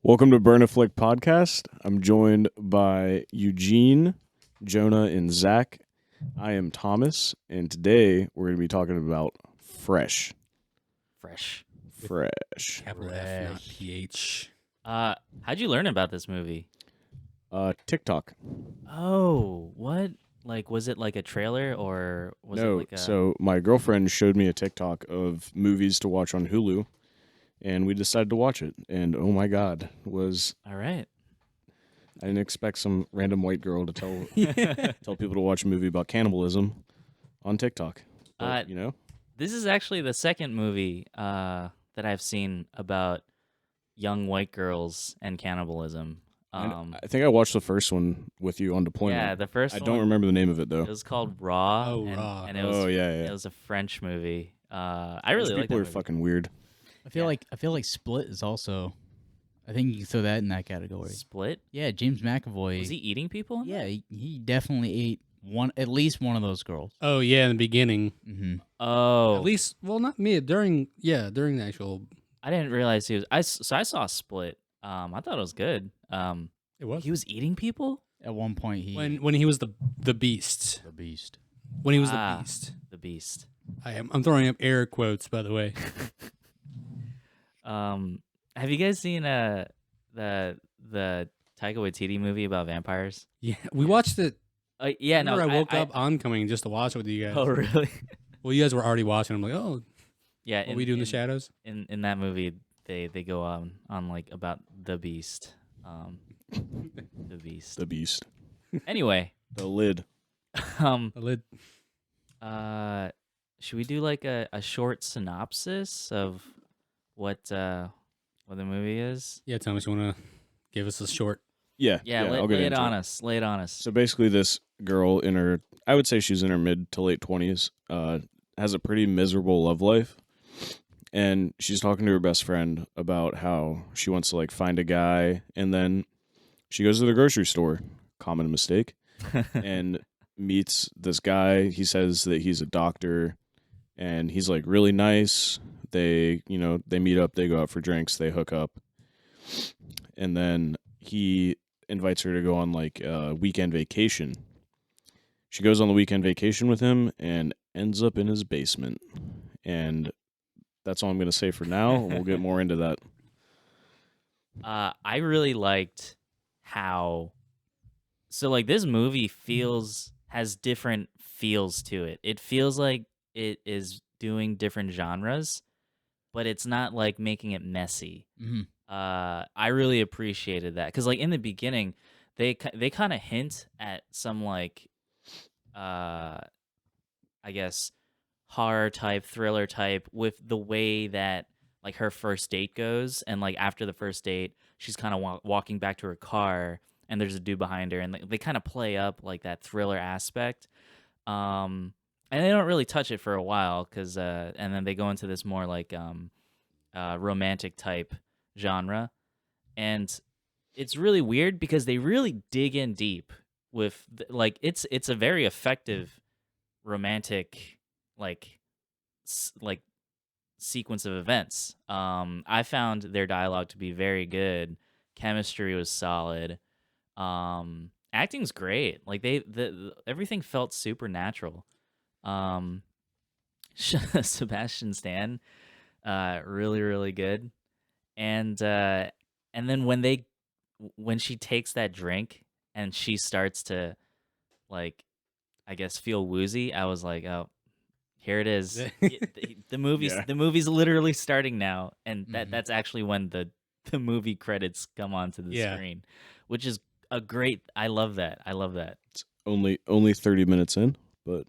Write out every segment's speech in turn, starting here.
Welcome to Burn a Flick Podcast. I'm joined by Eugene, Jonah, and Zach. I am Thomas, and today we're going to be talking about Fresh. Fresh. Fresh. Capital F, not PH. How'd you learn about this movie? TikTok. Oh, what? Like, was it like a trailer or was it No, like a... so my girlfriend showed me a TikTok of movies to watch on Hulu, and we decided to watch it. And oh my God, All right. I didn't expect some random white girl to tell tell people to watch a movie about cannibalism on TikTok. But, This is actually the second movie that I've seen about young white girls and cannibalism. I think I watched the first one with you on deployment. Yeah, the first I one. don't remember the name of it though. It was called Raw. Oh, and, Raw. And it was, yeah. It was a French movie. I Those really like that people are movie. fucking weird. I feel like Split is also. I think you can throw that in that category. Split? Yeah, James McAvoy. Was he eating people? Yeah, he definitely ate at least one of those girls. Oh yeah, in the beginning. Mm-hmm. Oh. At least, well, not me. During the actual. I didn't realize he was... I saw Split. I thought it was good. It was He was eating people? At one point, when he was the beast. the beast. When he was Ah. the beast. The Beast. I'm throwing up air quotes, by the way. Have you guys seen the Taika Waititi movie about vampires? Yeah, we watched it. Yeah, no. Remember I woke up oncoming just to watch it with you guys. Oh, really? Well, you guys were already watching. I'm like, oh, Yeah. what we do in the shadows? In that movie, they go on like about the Beast. The Beast. The Beast. Anyway, The Lid. The lid. should we do like a short synopsis of what the movie is? Yeah, Thomas, you want to give us a short? Yeah, Yeah, I'll get lay it into on us. Lay it on us. So basically, this girl in her, I would say she's in her mid to late 20s, has a pretty miserable love life. And she's talking to her best friend about how she wants to like find a guy, and then she goes to the grocery store, common mistake, and meets this guy. He says that he's a doctor, and he's like really nice. They meet up, they go out for drinks, they hook up, and then he invites her to go on like a weekend vacation. She goes on the weekend vacation with him and ends up in his basement. And that's all I'm going to say for now. We'll get more into that. I really liked how. So like this movie has different feels to it. It feels like it is doing different genres, but it's not like making it messy. Mm-hmm. I really appreciated that because like in the beginning, they kind of hint at some like, I guess, horror type, thriller type with the way that like her first date goes, and like after the first date, she's kind of walking back to her car, and there's a dude behind her, and they kind of play up like that thriller aspect. And they don't really touch it for a while because, and then they go into this more like romantic type genre, and it's really weird because they really dig in deep with like it's a very effective romantic like sequence of events. I found their dialogue to be very good. Chemistry was solid. Acting's great. Like everything felt supernatural. Sebastian Stan, really really good. And then when she takes that drink and she starts to like, I guess, feel woozy, I was like, oh, here it is. The movie's literally starting now, and that's actually when the movie credits come onto the screen, which is a great. I love that. It's only 30 minutes in, but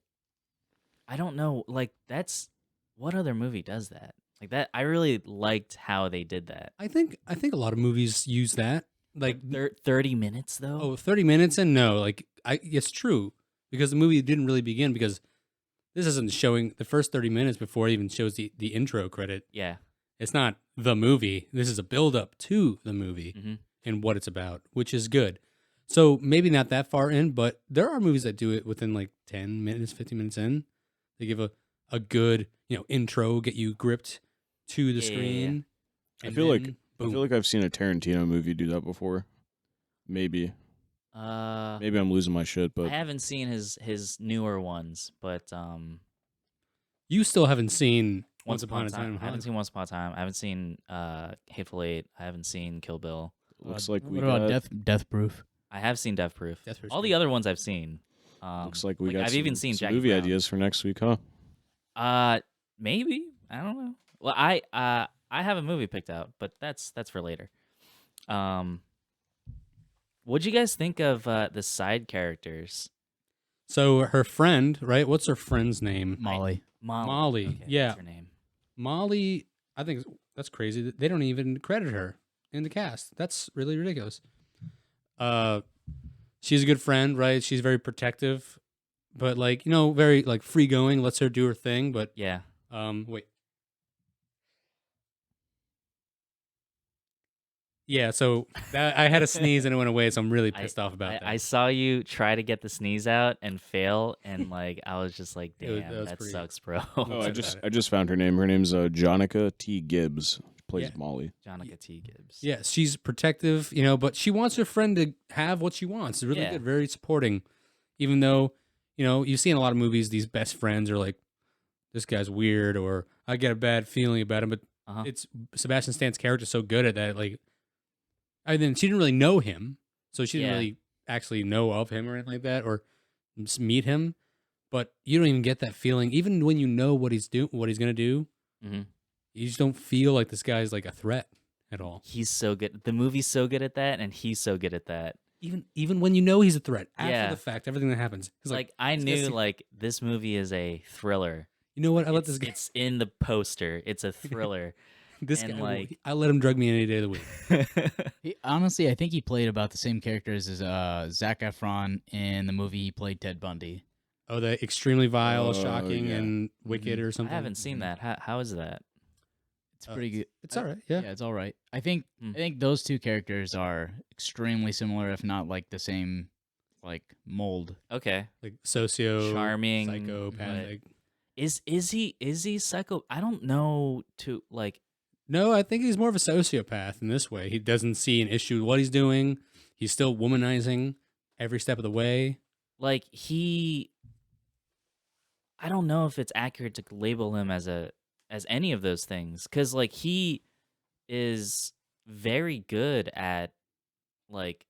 I don't know. Like that's what other movie does that? Like that. I really liked how they did that. I think a lot of movies use that. Like 30 minutes though. Oh, 30 minutes in? No, like it's true because the movie didn't really begin because this isn't showing the first 30 minutes before it even shows the intro credit. Yeah. It's not the movie. This is a build up to the movie Mm-hmm. and what it's about, which is good. So maybe not that far in, but there are movies that do it within like 10 minutes, 15 minutes in. They give a good, intro, get you gripped to the screen. I and feel like then- I Boom. feel like I've seen a Tarantino movie do that before. Maybe Maybe I'm losing my shit, I but haven't seen his newer ones, but You still haven't seen Once Upon a Time. I haven't seen Once Upon a Time. I haven't seen Hateful Eight. I haven't seen Kill Bill. looks like we what about got Death Proof? I have seen Death Proof. Death Proof's All the good. other ones I've seen. looks like we got I've some, even seen some Jackie movie Brown. ideas for next week, huh? Maybe, I don't know. Well, I have a movie picked out, but that's for later. What'd you guys think of the side characters? So her friend, right? What's her friend's name? Molly. Okay, Molly, that's yeah. her name. Molly, I think that's crazy. They don't even credit her in the cast. That's really ridiculous. She's a good friend, right? She's very protective, but like, very like free going, lets her do her thing. But Yeah. wait. Yeah, so I had a sneeze and it went away, so I'm really pissed off about that. I saw you try to get the sneeze out and fail, and like I was just like, It was- damn, that was that pretty- sucks, bro. Oh, I Sorry just about it. I just found her name. Her name's Jonica T. Gibbs. Plays Yeah. Molly. Jonica T. Gibbs. Yeah, she's protective, but she wants her friend to have what she wants. It's really Yeah. good, very supporting. Even though, you see in a lot of movies, these best friends are like, this guy's weird, or I get a bad feeling about him. But Uh-huh. it's Sebastian Stan's character so good at that. Like, I then she didn't really know him, so she didn't Yeah. really actually know of him or anything like that, or just meet him. But you don't even get that feeling, even when you know what he's gonna do. Mhm. You just don't feel like this guy's like a threat at all. He's so good. The movie's so good at that, and he's so good at that. Even when you know he's a threat, after Yeah. the fact, everything that happens. It's Like I this guy's knew, secret. like this movie is a thriller. You know what? I let It's, this guy. it's in the poster. It's a thriller. This and, guy. like- I let him drug me any day of the week. Honestly, I think he played about the same characters as Zac Efron in the movie he played Ted Bundy. Oh, the extremely vile, Oh, shocking, yeah. and wicked, or I something. haven't seen that. How is that? It's pretty good. It's all right. Yeah. Yeah, it's all right. I think Hmm. those two characters are extremely similar, if not like the same, like mold. Okay. Like Charming, psychopathic. Is he psycho? I don't know. To like, No, I think he's more of a sociopath in this way. He doesn't see an issue with what he's doing. He's still womanizing every step of the way. like he. I don't know if it's accurate to label him as any of those things, because like he is very good at like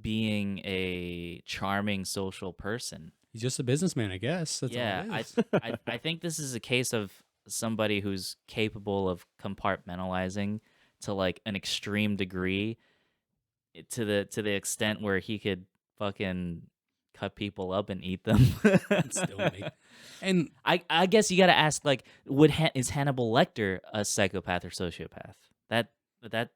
being a charming social person. He's just a businessman, I guess. That's Yeah, all it is. I think this is a case of somebody who's capable of compartmentalizing to like an extreme degree, to the extent where he could fucking cut people up and eat them. Still make- And I guess you got to ask, like, is Hannibal Lecter a psychopath or sociopath? That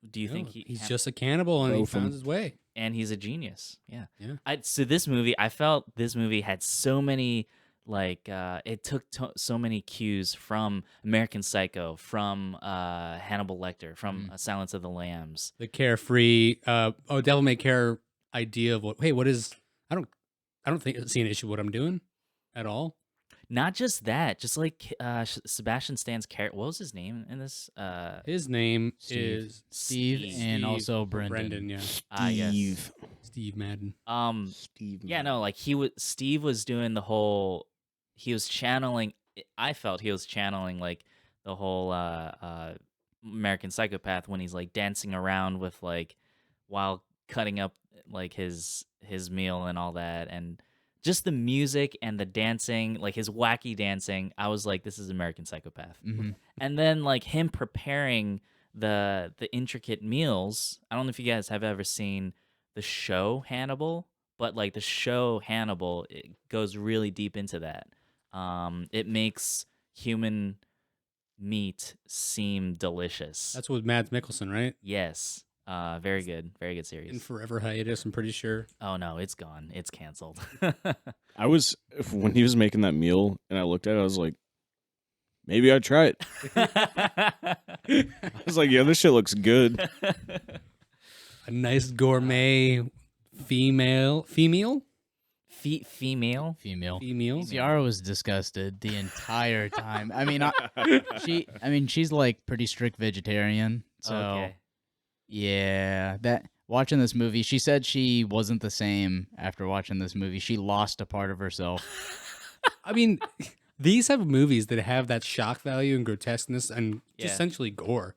do you think he's just a cannibal and he Both of 'em. found his way? and he's a genius. Yeah. Yeah. So this movie, I felt this movie had so many, like, it took so many cues from American Psycho, from Hannibal Lecter, from Silence of the Lambs. The carefree, devil may care idea of what is. I don't see an issue with what I'm doing at all. Not just that, just like Sebastian Stan's character. What was his name in this? His name Steve. is Steve and Steve also Brendan. Yeah, Yes. Steve Madden. Steve. Yeah, no, like Steve was doing the whole. He was channeling. I felt he was channeling like the whole American Psychopath when he's like dancing around with like while cutting up like his meal and all that, and just the music and the dancing, like his wacky dancing. I was like, this is American Psychopath. Mm-hmm. And then like him preparing the intricate meals. I don't know if you guys have ever seen the show Hannibal, but like the show Hannibal, it goes really deep into that. It makes human meat seem delicious. That's with Mads Mikkelsen, right? Yes. Very good In series. forever hiatus, I'm pretty sure. Oh no, it's gone. It's canceled. I was when he was making that meal and I looked at it, I was like, maybe I'd try it. I was like, yeah, this shit looks good. A nice gourmet female. Female. Female. Female. Ciara was disgusted the entire time. I mean, she's like pretty strict vegetarian. So Okay. yeah, that watching this movie, she said she wasn't the same after watching this movie. She lost a part of herself. I mean, these type of movies that have that shock value and grotesqueness and Yeah. essentially gore.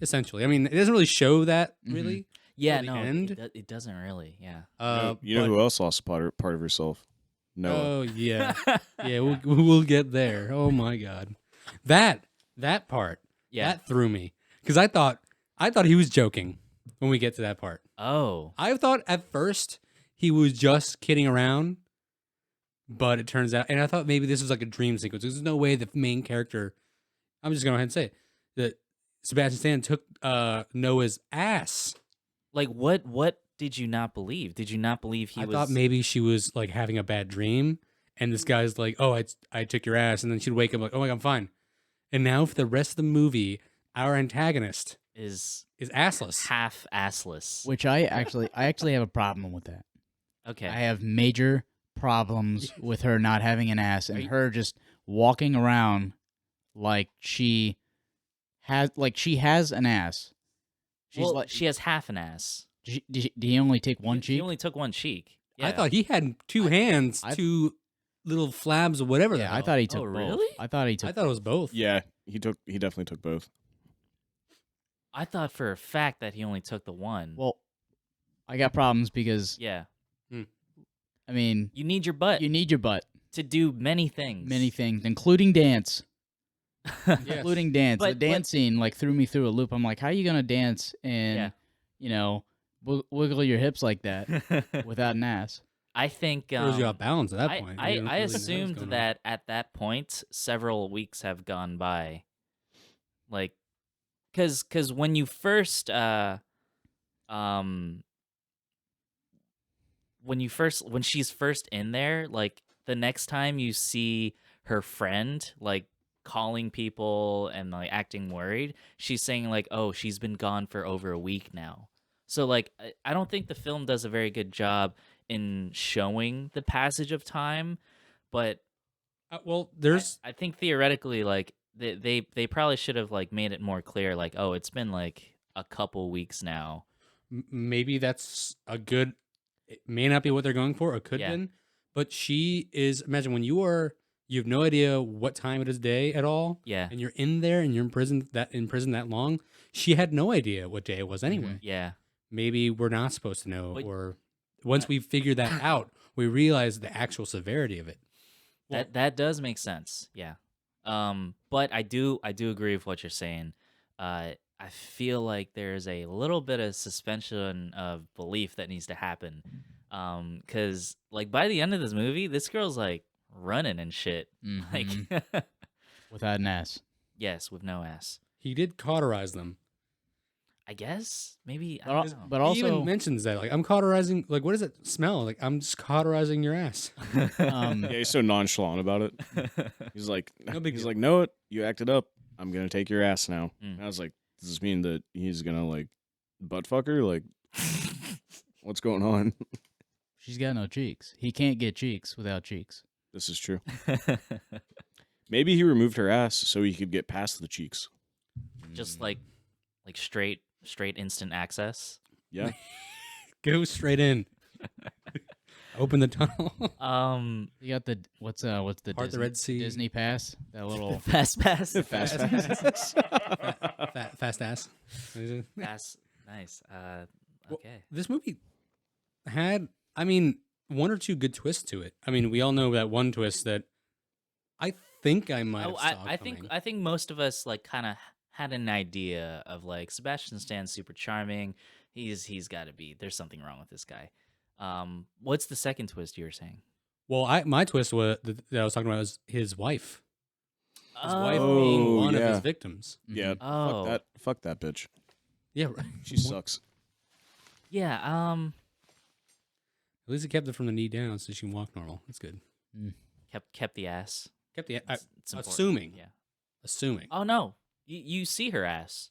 Essentially, I mean, it doesn't really show that really. Yeah, the no, end? it doesn't really. Yeah. You know But- who else lost part of herself? Noah. Oh yeah, yeah. We'll get there. Oh my god, that part Yeah. that threw me because I thought he was joking when we get to that part. Oh. I thought at first he was just kidding around, but it turns out, and I thought maybe this was like a dream sequence. There's no way the main character. I'm just going to go ahead and say it, that Sebastian Stan took Noah's ass. Like what did you not believe? Did you not believe he I was? thought maybe she was like having a bad dream, and this guy's like, "Oh, I took your ass," and then she'd wake up like, "Oh my god, I'm fine." And now for the rest of the movie, our antagonist is is assless. half assless. Which I actually have a problem with that. Okay. I have major problems with her not having an ass and her just walking around like she has an ass. She's well, like she has half an ass. did he only take one He cheek? only took one cheek. I Yeah. thought he had two hands, I- two little flabs or whatever. the Yeah, I hell. thought he took Oh, both. really? I thought he took I thought it was both. Yeah, he definitely took both. I thought for a fact that he only took the one. Well, I got problems because yeah. I mean, You need your butt you need your butt. to do many things. Many things, including dance. Yes. Including dance. But- The dance scene like threw me through a loop. I'm like, how are you gonna dance and Yeah. you know wiggle your hips like that without an ass? I think Throws you off balance at that I, point. I, You don't I really know what's assumed going on. that at that point several weeks have gone by, like, cause when you first when she's first in there, like the next time you see her friend like calling people and like acting worried, she's saying like, oh, she's been gone for over a week now. So like I don't think the film does a very good job in showing the passage of time, but well, there's I think theoretically like they probably should have like made it more clear, like, oh, it's been like a couple weeks now. maybe that's a good. It may not be what they're going for, or could Yeah. have been. But she is. Imagine when you have no idea what time it is day at all, Yeah. and you're in there and you're in prison that long. She had no idea what day it was anyway. Yeah. Maybe we're not supposed to know, But- or once we figure that out, we realize the actual severity of it. Well- That does make sense. Yeah. But I do agree with what you're saying. I feel like there's a little bit of suspension of belief that needs to happen. Cause like by the end of this movie, this girl's like running and shit. Mhm. Like Without an ass. yes, with no ass. He did cauterize them. I guess maybe I But, al- don't know. but He even also, mentions that, like, I'm cauterizing. Like, what does it smell? Like, I'm just cauterizing your ass. um, Yeah, he's so nonchalant about it. He's like, No big he's deal. like, Noah, you acted up. I'm gonna take your ass now. Mm. And I was like, does this mean that he's gonna like butt fuck her? Like, what's going on? she's got no cheeks. He can't get cheeks without cheeks. This is true. Maybe he removed her ass so he could get past the cheeks. Just like straight instant access. Yeah. Go straight in. Open the tunnel. You got the what's the Part the Disney, Red Sea. Disney pass? That little Fast pass. Fast pass. Fast ass. Pass. Nice. Well, Okay. This movie had, I mean, one or two good twists to it. I mean, we all know that one twist that I think I might have saw I think coming. most of us like kind of had an idea of like Sebastian Stan's super charming. He's got to be. There's something wrong with this guy. What's the second twist you were saying? Well, my twist was that I was talking about was his wife. His wife Oh, being one of yeah. his victims. Yeah. Oh. Fuck that bitch. Yeah, right. She sucks. Yeah. At least it kept it from the knee down so she can walk normal. That's good. Kept the ass. Kept the It's important. assuming. Yeah. Assuming. Oh no. You see her ass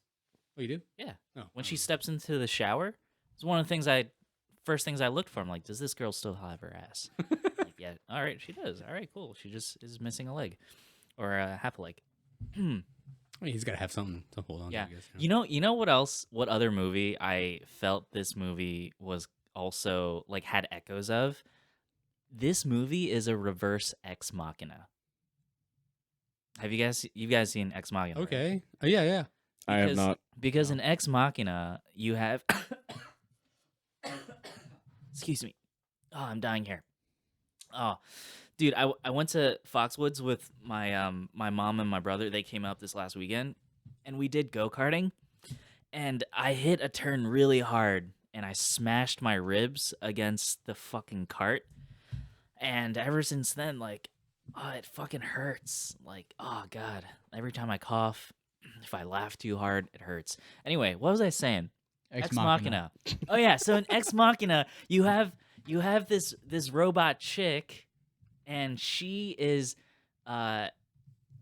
Oh, you do? Yeah. Oh, when I she don't steps into the shower. It's one of the first things I looked for. I'm like, does this girl still have her ass? yeah. All right, she does. All right, cool. She just is missing a leg, or half a leg. I mean, he's got to have something to hold on Yeah. to, I guess. You know what else? What other movie I felt this movie was also like had echoes of? This movie is a reverse Ex Machina. Have you guys seen Ex Machina? Right? Okay. Oh, yeah, yeah. I have not. Because No. in Ex Machina, you have excuse me. Oh, I'm dying here. Oh, dude, I went to Foxwoods with my my mom and my brother. They came out this last weekend, and we did go-karting. And I hit a turn really hard, and I smashed my ribs against the fucking cart. And ever since then, like, oh, it fucking hurts. Like, oh god, every time I cough, if I laugh too hard, it hurts. Anyway, what was I saying? Ex Machina. Oh yeah, so in Ex Machina, you have this robot chick, and she is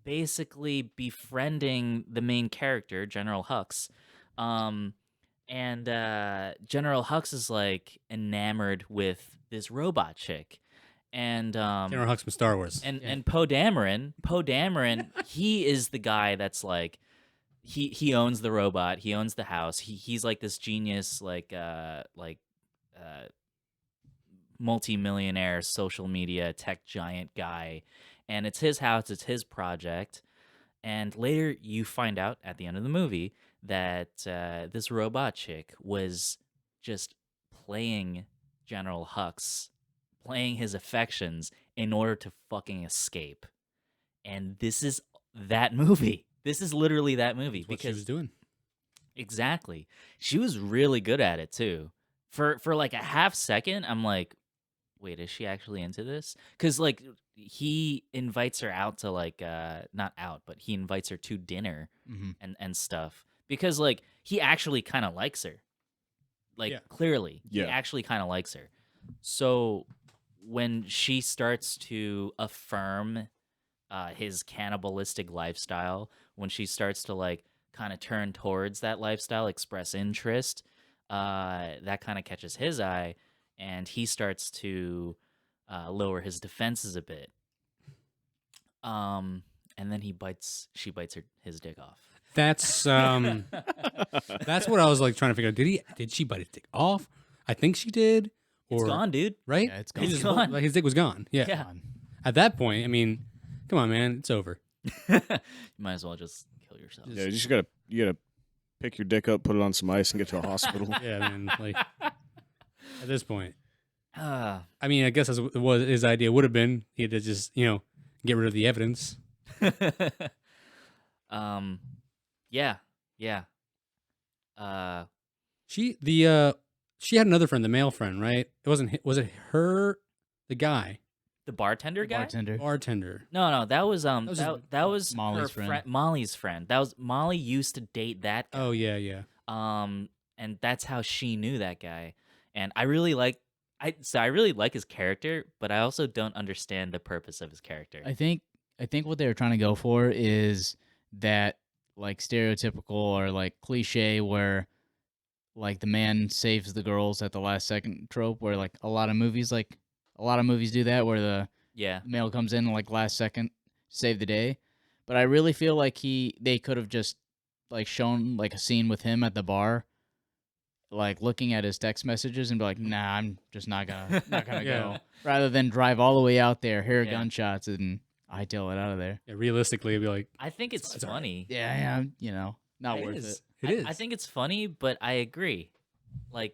basically befriending the main character, General Hux. And General Hux is like enamored with this robot chick. And General Hux from Star Wars. and Poe Dameron, he is the guy that's like he owns the robot, he owns the house. He's like this genius, like multi-millionaire social media tech giant guy, and it's his house, it's his project. And later you find out at the end of the movie that this robot chick was just playing General Hux, playing his affections in order to fucking escape. And this is that movie. This is literally that movie. That's what she was doing. Exactly. She was really good at it too. For like a half second, I'm like, wait, is she actually into this? Because like he invites her out to like not out, but he invites her to dinner and stuff. Because like he actually kind of likes her. Like clearly. Yeah. He actually kind of likes her. So when she starts to affirm his cannibalistic lifestyle, when she starts to like kind of turn towards that lifestyle, express interest, that kind of catches his eye, and he starts to lower his defenses a bit. And then she bites his dick off. That's that's what I was like trying to figure out. Did she bite his dick off? I think she did. It's gone, dude. Right? Yeah, it's gone. It's gone. Like his dick was gone. Yeah. Yeah. At that point, I mean, come on, man, it's over. You might as well just kill yourself. Yeah, you gotta pick your dick up, put it on some ice, and get to a hospital. Yeah, man. Like at this point, Ah. I mean, I guess that's what his idea would have been. He had to just, get rid of the evidence. Yeah. She had another friend, the male friend, right? Was it her, the guy, The bartender guy? bartender? No, that was was his- that was Molly's her friend. Molly's friend. That was Molly used to date that guy. Oh yeah. And that's how she knew that guy. And I really like his character, but I also don't understand the purpose of his character. I think what they were trying to go for is that like stereotypical or like cliche where like the man saves the girls at the last second trope, where like a lot of movies do that, where the Yeah. male comes in like last second to save the day. But I really feel like they could have just like shown like a scene with him at the bar, like looking at his text messages and be like, nah, I'm just not gonna Yeah. go. Rather than drive all the way out there, hear Yeah. gunshots, and hightail it out of there. Yeah, realistically, it'd be like, I think it's It's all right. funny. Yeah, not It worth is. it. It is. I think it's funny, but I agree. Like,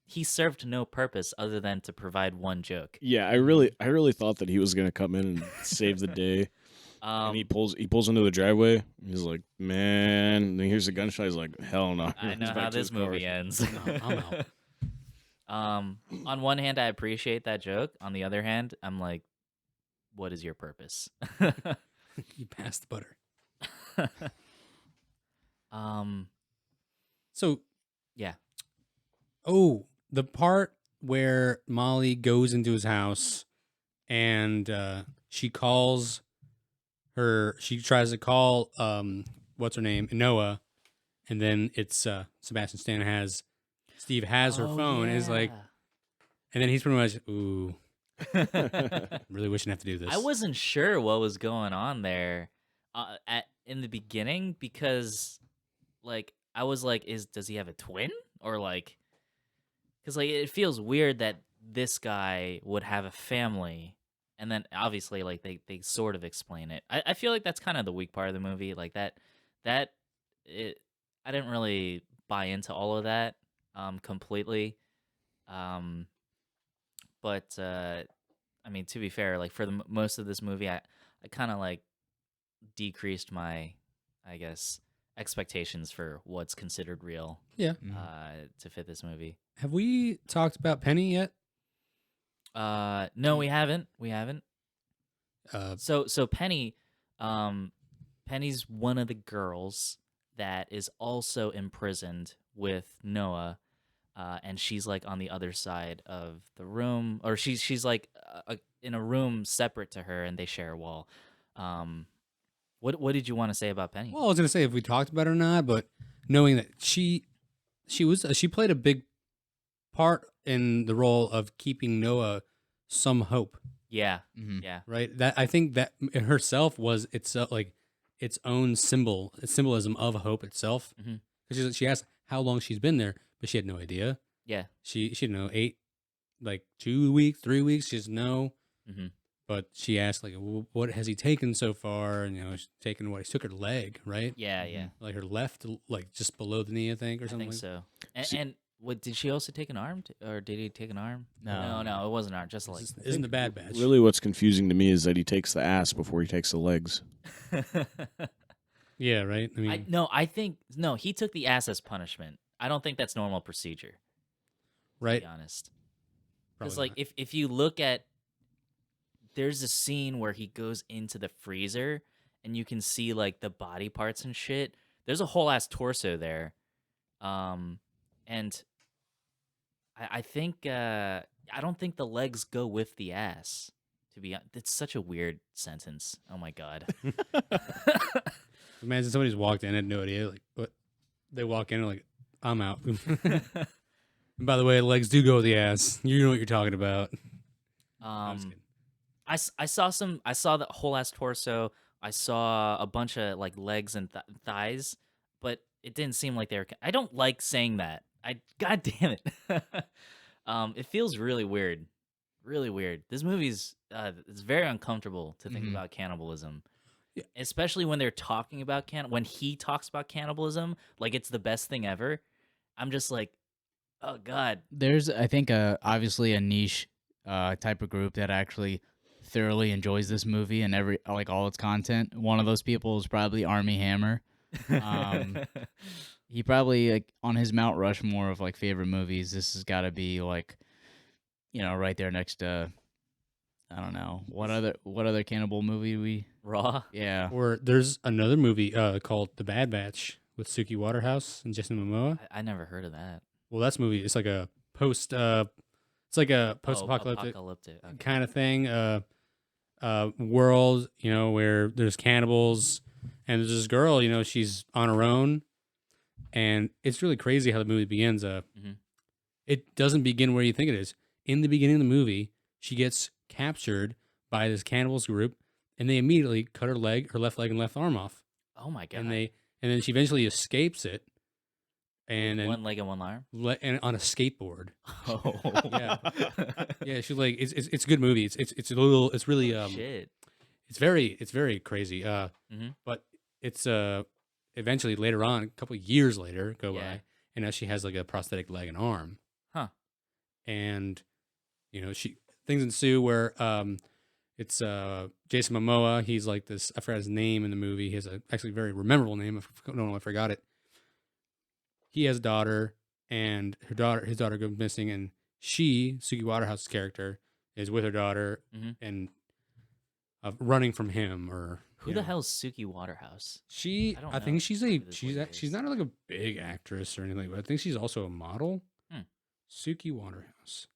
he served no purpose other than to provide one joke. Yeah, I really thought that he was gonna come in and save the day. And he pulls into the driveway. He's like, man. And then here's a gunshot. He's like, hell no. I know He's back how to this his car. movie ends. I'm out. On one hand, I appreciate that joke. On the other hand, I'm like, what is your purpose? You passed the butter. So Yeah. Oh, the part where Molly goes into his house and she tries to call what's her name, Noah, and then it's Steve has her phone, and is like, yeah. and then he's pretty much, ooh, Really wishing I have to do this. I wasn't sure what was going on there in the beginning because, like, I was like, does he have a twin or like, because like it feels weird that this guy would have a family, and then obviously like they sort of explain it. I feel like that's kind of the weak part of the movie, like that it. I didn't really buy into all of that completely. Um, but I mean, to be fair, like for the most of this movie, I kind of like decreased my, I guess, expectations for what's considered real Yeah. to fit this movie. Have we talked about Penny yet? No, we haven't. We haven't. Uh, So Penny, Penny's one of the girls that is also imprisoned with Noah, and she's like on the other side of the room, or she's like in a room separate to her, and they share a wall. What did you want to say about Penny? well, I was gonna say if we talked about it or not, but knowing that she played a big part in the role of keeping Noah some hope, Yeah, Mhm. yeah, right? That I think that herself was itself like its own symbolism of hope itself. Mhm. Because she asked how long she's been there, but she had no idea. yeah. She didn't know 2 weeks, 3 weeks. She doesn't know. hmm But she asked like, what has he taken so far? And she's taken what? He took her leg, right? Yeah, yeah. Like her left, like just below the knee, I think, or I something. think like so. And, See- and what did she also take an arm, or did he take an arm? No. no, it wasn't an arm. Just like This isn't the Bad Batch. Really, what's confusing to me is that he takes the ass before he takes the legs. Yeah, right. I mean, I think no. He took the ass as punishment. I don't think that's normal procedure. To right? be honest, Probably because like not. if you look at, there's a scene where he goes into the freezer and you can see like the body parts and shit. There's a whole ass torso there, and I think I don't think the legs go with the ass. To be honest, it's such a weird sentence. Oh my god. Imagine somebody's walked in and had no idea. Like, what? They walk in and like, I'm out. And by the way, legs do go with the ass. You know what you're talking about. I'm just kidding. I saw the whole ass torso. I saw a bunch of like legs and thighs, but it didn't seem like they were. I don't like saying that. God damn it. It feels really weird, really weird. This movie's it's very uncomfortable to think Mhm. about cannibalism, Yeah. especially when they're talking about when he talks about cannibalism like it's the best thing ever. I'm just like, oh god. There's, I think, obviously a niche type of group that actually thoroughly enjoys this movie and all its content. One of those people is probably Army Hammer. He probably, like, on his Mount Rushmore of like favorite movies, this has got to be like, right there next to, I don't know, what other cannibal movie we Raw. yeah. Or there's another movie called The Bad Batch with Suki Waterhouse and Jason Momoa. I never heard of that. Well, that's a movie. It's like a post-apocalyptic Apocalyptic. Okay. kind of thing. World, where there's cannibals, and there's this girl, she's on her own, and it's really crazy how the movie begins. Mhm. It doesn't begin where you think it is. In the beginning of the movie, she gets captured by this cannibals group, and they immediately cut her left leg and left arm off, Oh my god. and then she eventually escapes it, and With then one leg and one arm. and on a skateboard. Oh Yeah. Yeah, she's like, it's a good movie. It's really Shit. it's very crazy. Mhm. But it's eventually later on, a couple of years later, go Yeah. by, and now she has like a prosthetic leg and arm. Huh. And things ensue where it's Jason Momoa. He's like this. I forgot his name in the movie. He has a actually very memorable name. I don't know. I forgot it. He has a daughter, and his daughter goes missing, and Suki Waterhouse's character, is with her daughter Mhm. and running from him. Or Who the hell's Suki Waterhouse? I don't I know think she's who this lady she's is. not like a big actress or anything, but I think she's also a model. Hmm. Suki Waterhouse.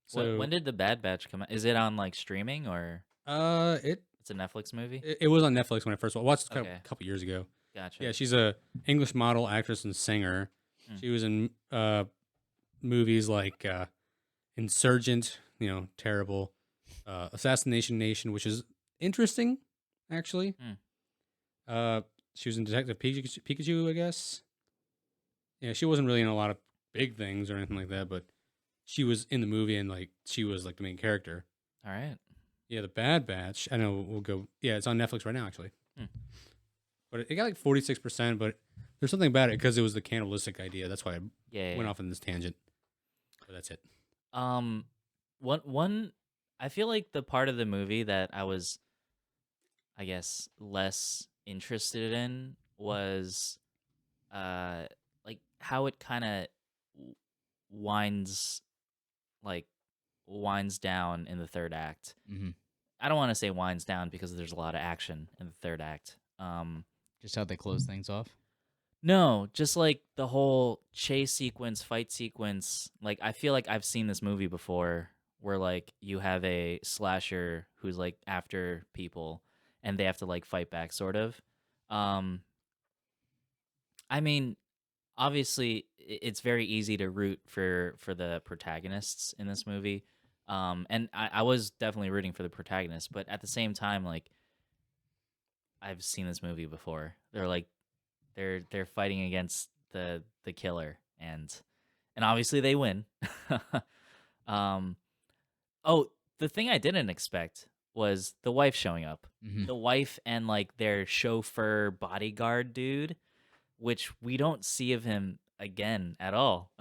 So When did the Bad Batch come out? Is it on like streaming or it it's a Netflix movie? it was on Netflix when I first watched it Okay. a couple years ago. Gotcha. Yeah, she's a English model, actress, and singer. Hmm. She was in movies like Insurgent, terrible. Assassination Nation, which is interesting, actually. She was in Detective Pikachu, I guess. Yeah, she wasn't really in a lot of big things or anything like that, but she was in the movie and like she was like the main character. All right. Yeah, The Bad Batch. I know we'll go. Yeah, it's on Netflix right now, actually. Hmm. But it got like 46%. But there's something about it because it was the cannibalistic idea. That's why I Yeah. went off on this tangent. But that's it. One. I feel like the part of the movie that I was, I guess, less interested in was, like how it kind of winds, like winds down in the third act. Mm-hmm. I don't want to say winds down because there's a lot of action in the third act. Just how they close things off. No, just like the whole chase sequence, fight sequence. Like I feel like I've seen this movie before where like you have a slasher who's like after people and they have to like fight back sort of. I mean, obviously it's very easy to root for the protagonists in this movie. And I was definitely rooting for the protagonist, but at the same time, like I've seen this movie before. They're fighting against the killer and obviously they win. Oh, the thing I didn't expect was the wife showing up. Mm-hmm. The wife and like their chauffeur bodyguard dude, which we don't see of him again at all.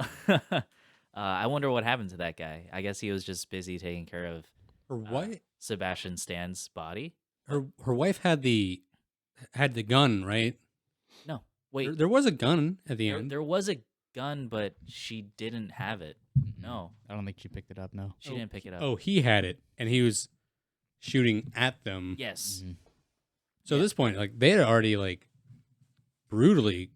I wonder what happened to that guy. I guess he was just busy taking care of Her wife, Sebastian Stan's body. her wife had the gun, right? No, wait. There was a gun at the There, end. there was a gun, but she didn't have it. No, I don't think she picked it up. No. she didn't pick it up. Oh, he had it, and he was shooting at them. Yes. Mm-hmm. So at this point, like they had already like brutally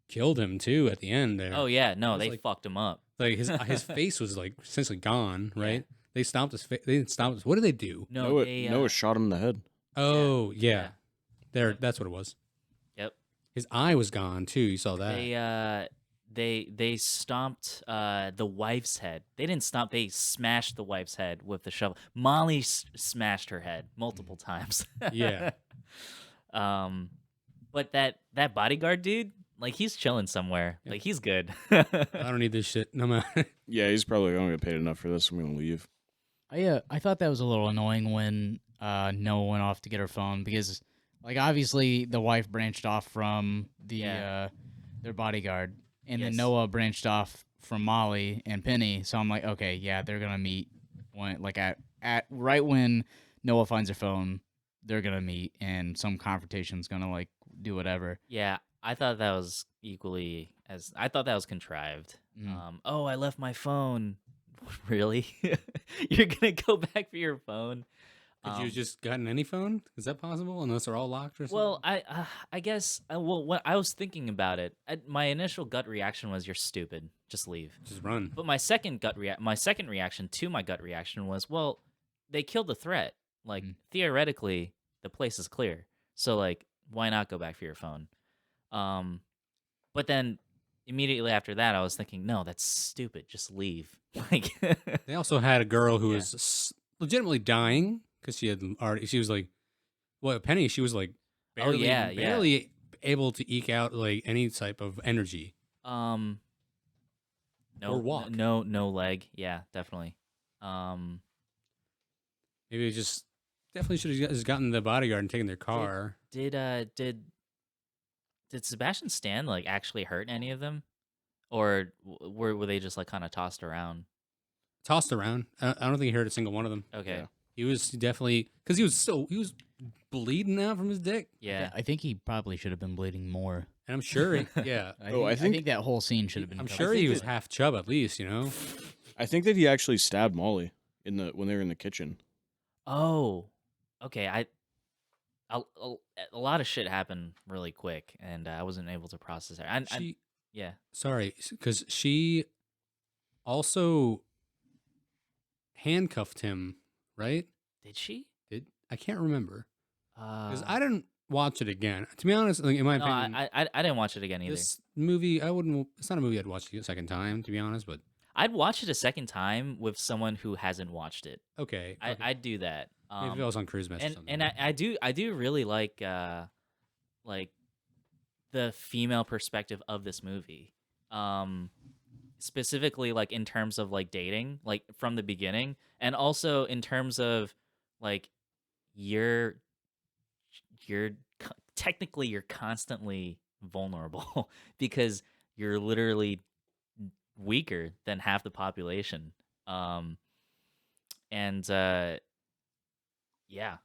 killed him too at the end there. Oh yeah, no, was they like- fucked him up. Like his face was like essentially gone, Yeah. right? They stomped his face. They didn't stomp his. What did they do? No, Noah, they, Noah shot him in the head. Oh yeah, there. Yep. That's what it was. Yep. His eye was gone too. You saw that. They stomped the wife's head. They didn't stomp. They smashed the wife's head with the shovel. Molly smashed her head multiple times. Yeah. But that bodyguard dude, like he's chilling somewhere. Yeah. Like he's good. I don't need this shit. No matter. Yeah, he's probably going to get paid enough for this. I'm going to leave. I thought that was a little annoying when Noah went off to get her phone because, like, obviously the wife branched off from their bodyguard, and then Yes. Noah branched off from Molly and Penny. So I'm like, okay, yeah, they're gonna meet at right when Noah finds her phone, they're gonna meet, and some confrontation's gonna like do whatever. Yeah, I thought that was I thought that was contrived. Mm. Oh, I left my phone. Really? You're gonna go back for your phone? Could you have just gotten any phone? Is that possible? Unless they're all locked or something. Well, I guess when I was thinking about it, my initial gut reaction was you're stupid. Just leave. just run. But my second reaction to my gut reaction was, well, they killed the threat. Like theoretically, the place is clear. So like, why not go back for your phone? But then immediately after that, I was thinking, no, that's stupid. Just leave. Like, They also had a girl who Yeah. was legitimately dying because she was like, well, Penny, she was like barely, yeah. barely able to eke out like any type of energy. no, Or walk. no leg. Yeah, definitely. Maybe it just definitely should have just gotten the bodyguard and taken their car. Did Sebastian Stan like actually hurt any of them, or were they just like kind of tossed around? Tossed around. I don't think he hurt a single one of them. Okay, Yeah. He was definitely because he was bleeding out from his dick, yeah. I think he probably should have been bleeding more. and I'm sure. Yeah, I I think- think that whole scene should have been. I'm cut. sure he was half chub at least. You know. I think that he actually stabbed Molly when they were in the kitchen. Oh, okay. A lot of shit happened really quick, and I wasn't able to process it. Yeah. Sorry, because she also handcuffed him, right? Did she? I can't remember because Uh, I didn't watch it again. To be honest, like, in my no, opinion, I didn't watch it again either. this movie I wouldn't. It's not a movie I'd watch a second time. To be honest, but I'd watch it a second time with someone who hasn't watched it. Okay. I'd do that. Maybe if I was on cruise mess or something. And I do really like the female perspective of this movie. Specifically like in terms of like dating, like from the beginning, and also in terms of like you're technically you're constantly vulnerable because you're literally weaker than half the population. And yeah.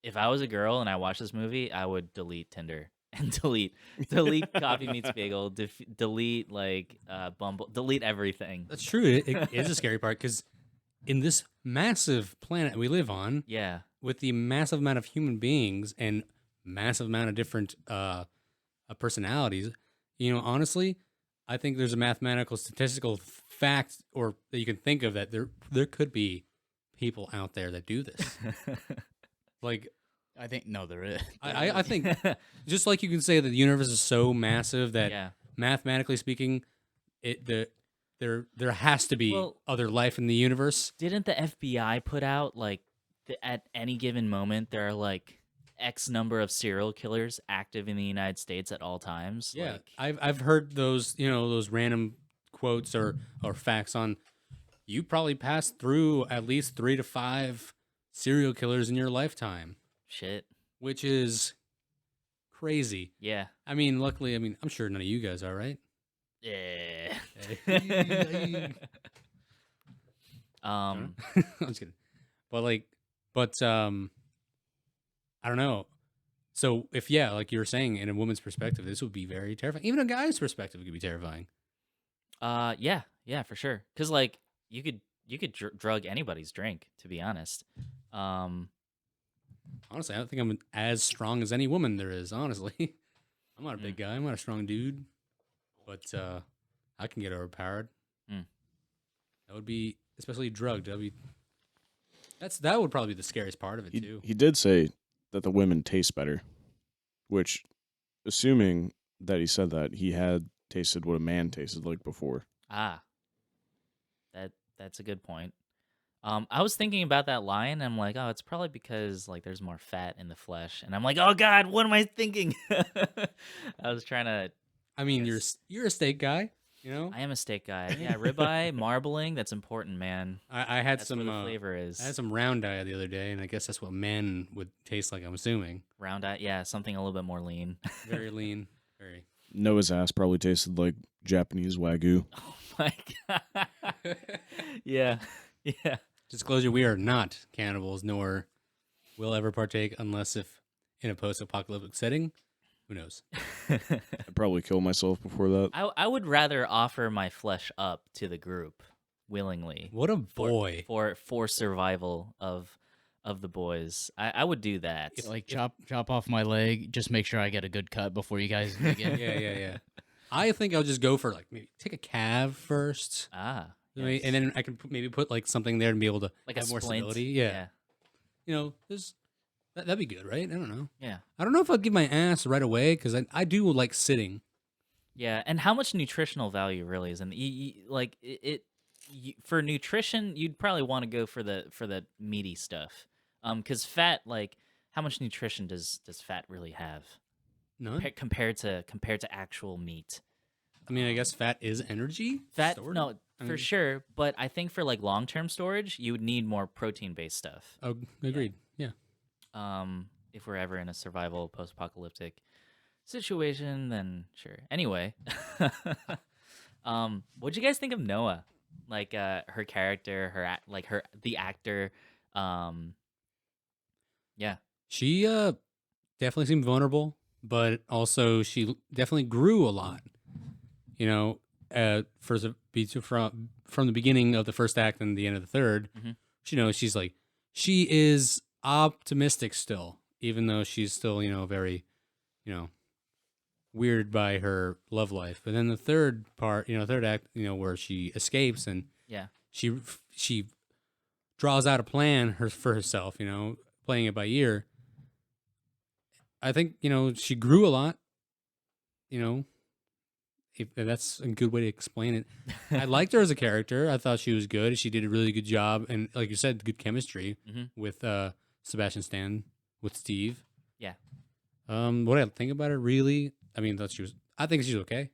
If I was a girl and I watched this movie, I would delete Tinder and delete Coffee Meets Bagel, delete like Bumble, delete everything. That's true. It is a scary part because in this massive planet we live on, Yeah. with the massive amount of human beings and massive amount of different personalities, honestly, I think there's a mathematical statistical fact or that you can think of that there could be people out there that do this. Like, I think no, there is. I think just like you can say that the universe is so massive that Yeah. mathematically speaking, there has to be Well- other life in the universe. Didn't the FBI put out like at any given moment there are like X number of serial killers active in the United States at all times? Yeah, Like, I've heard those those random quotes or facts on. You probably passed through at least 3 to 5 serial killers in your lifetime, shit. which is crazy. Yeah. I mean, luckily, I'm sure none of you guys are, right? Yeah. I'm just kidding. But I don't know. So if like you were saying, in a woman's perspective, this would be very terrifying. Even a guy's perspective could be terrifying. Yeah, for sure. Cuz like you could drug anybody's drink, to be honest. Honestly, I don't think I'm as strong as any woman there is. Honestly, I'm not a big guy. I'm not a strong dude, but I can get overpowered. Mm. That would be, especially drugged. That would probably be the scariest part of it too. He did say that the women taste better, which, assuming that he said that, he had tasted what a man tasted like before. That's a good point. I was thinking about that line. And I'm like, oh, it's probably because like there's more fat in the flesh, and I'm like, oh God, what am I thinking? I was trying to. I mean, Yes. you're a steak guy, you know. I am a steak guy. Yeah, ribeye, marbling. That's important, man. I had That's some where the flavor is. I had some round eye the other day, and I guess that's what men would taste like. I'm assuming Round eye. Yeah, something a little bit more lean. very lean, very. Noah's ass probably tasted like Japanese Wagyu. Oh my God. Yeah. Yeah. Disclosure: we are not cannibals, nor will ever partake unless if in a post-apocalyptic setting. Who knows? I'd probably kill myself before that. I would rather offer my flesh up to the group willingly What a boy! for survival of the boys. I would do that. Like chop off my leg. Just make sure I get a good cut before you guys dig in. Yeah. I think I'll just go for like maybe take a calf first, Yes. and then I can maybe put like something there and be able to like a have more splint. stability. Yeah. That'd be good, right? I don't know. Yeah. I don't know if I'll give my ass right away because I do like sitting. Yeah, and how much nutritional value really is in like for nutrition, you'd probably want to go for the meaty stuff. Because fat, like, how much nutrition does fat really have None. compared to actual meat? I mean, I guess fat is energy. Fat, stored? no, I for mean- sure. But I think for like long-term storage, you would need more protein-based stuff. Oh, agreed. Yeah. If we're ever in a survival post-apocalyptic situation, then sure. Anyway, what'd you guys think of Noah? Like her character, the actor. Yeah. She definitely seemed vulnerable, but also she definitely grew a lot. From the beginning of the first act and the end of the third, Mhm. she is optimistic still, even though she's still very weirded by her love life. But then the third part, third act, where she escapes and Yeah. she draws out a plan for herself, playing it by ear. I think, she grew a lot, if that's a good way to explain it. I liked her as a character. I thought she was good. She did a really good job, and like you said, good chemistry with Sebastian Stan with Steve. Yeah. What I think about it, really, I mean, I think she's okay.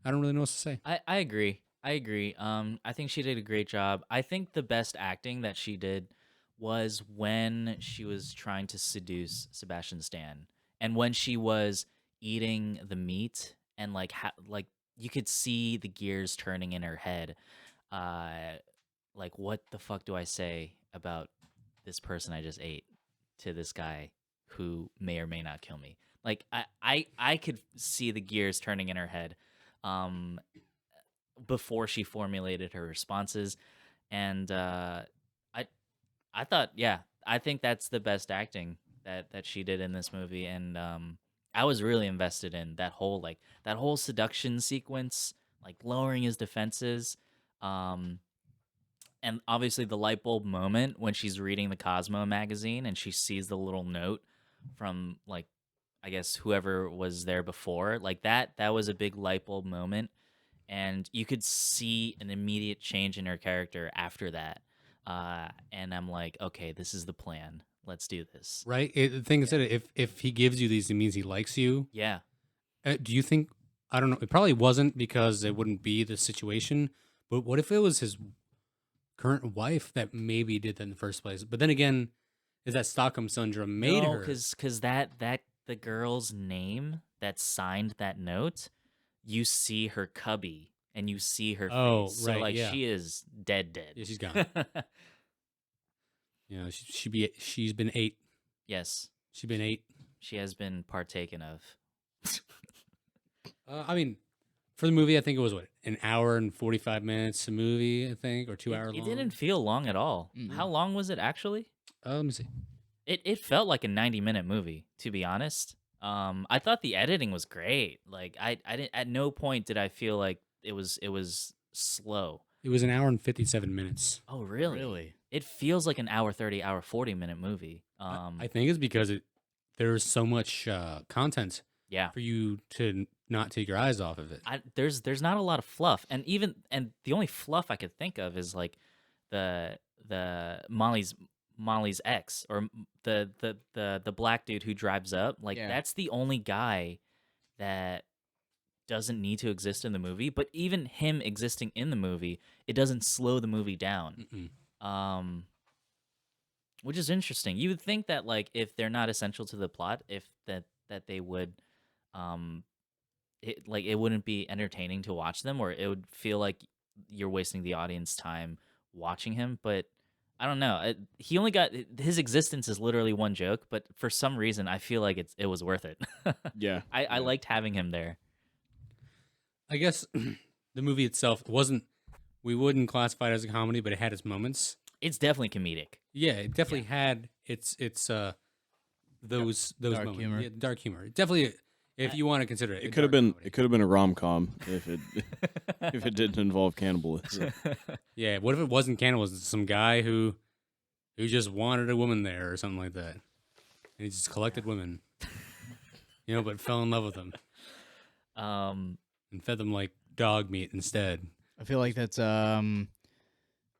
I don't really know what to say. I agree. I agree. I think she did a great job. I think the best acting that she did was when she was trying to seduce Sebastian Stan, and when she was eating the meat, and like you could see the gears turning in her head. Uh, like, what the fuck do I say about this person I just ate to this guy who may or may not kill me? Like, I could see the gears turning in her head. Um, before she formulated her responses, and I I thought, yeah, I think that's the best acting that she did in this movie, and I was really invested in that whole seduction sequence, like lowering his defenses, um, and obviously the light bulb moment when she's reading the Cosmo magazine and she sees the little note from, like, I guess whoever was there before, like that was a big light bulb moment, and you could see an immediate change in her character after that. And I'm like, okay, this is the plan. Let's do this. Right? The thing is that if he gives you these, it means he likes you. Yeah. Do you think? I don't know. It probably wasn't because it wouldn't be the situation. But what if it was his current wife that maybe did that in the first place? But then again, is that Stockholm syndrome made No, her? because that the girl's name that signed that note, you see her cubby and you see her Oh, face. So right, like yeah. she is dead. Yeah, she's gone. You know, she's been ate. Yes, She's been ate. she has been partaken of. I mean, for the movie, I think it was an hour and 45 minutes a movie, I think, or 2 hour It long. didn't feel long at all. How long was it actually? Let me see. It felt like a 90-minute movie, to be honest. I thought the editing was great. Like I didn't, at no point did I feel like it was slow. It was an hour and 57 minutes. Oh, really? Really? It feels like an hour 30, hour 40-minute movie. I think it's because there's so much content Yeah. for you to not take your eyes off of it. There's not a lot of fluff, and the only fluff I could think of is like the Molly's ex, or the black dude who drives up. Like Yeah. that's the only guy that doesn't need to exist in the movie. But even him existing in the movie, it doesn't slow the movie down. Mm-mm. Which is interesting. You would think that, like, if they're not essential to the plot, if that they would, it wouldn't be entertaining to watch them, or it would feel like you're wasting the audience time watching him. But I don't know. He only got his existence is literally one joke, but for some reason, I feel like it was worth it. Yeah. I liked having him there. I guess the movie itself we wouldn't classify it as a comedy, but it had its moments. It's definitely comedic. Yeah, it definitely had its those Dark moments. humor. Yeah, dark humor. Definitely, if you want to consider it, It could have been a rom com if it if it didn't involve cannibalism. Yeah, what if it wasn't cannibalism? Some guy who just wanted a woman there or something like that, and he just collected women, but fell in love with them and fed them like dog meat instead. I feel like that's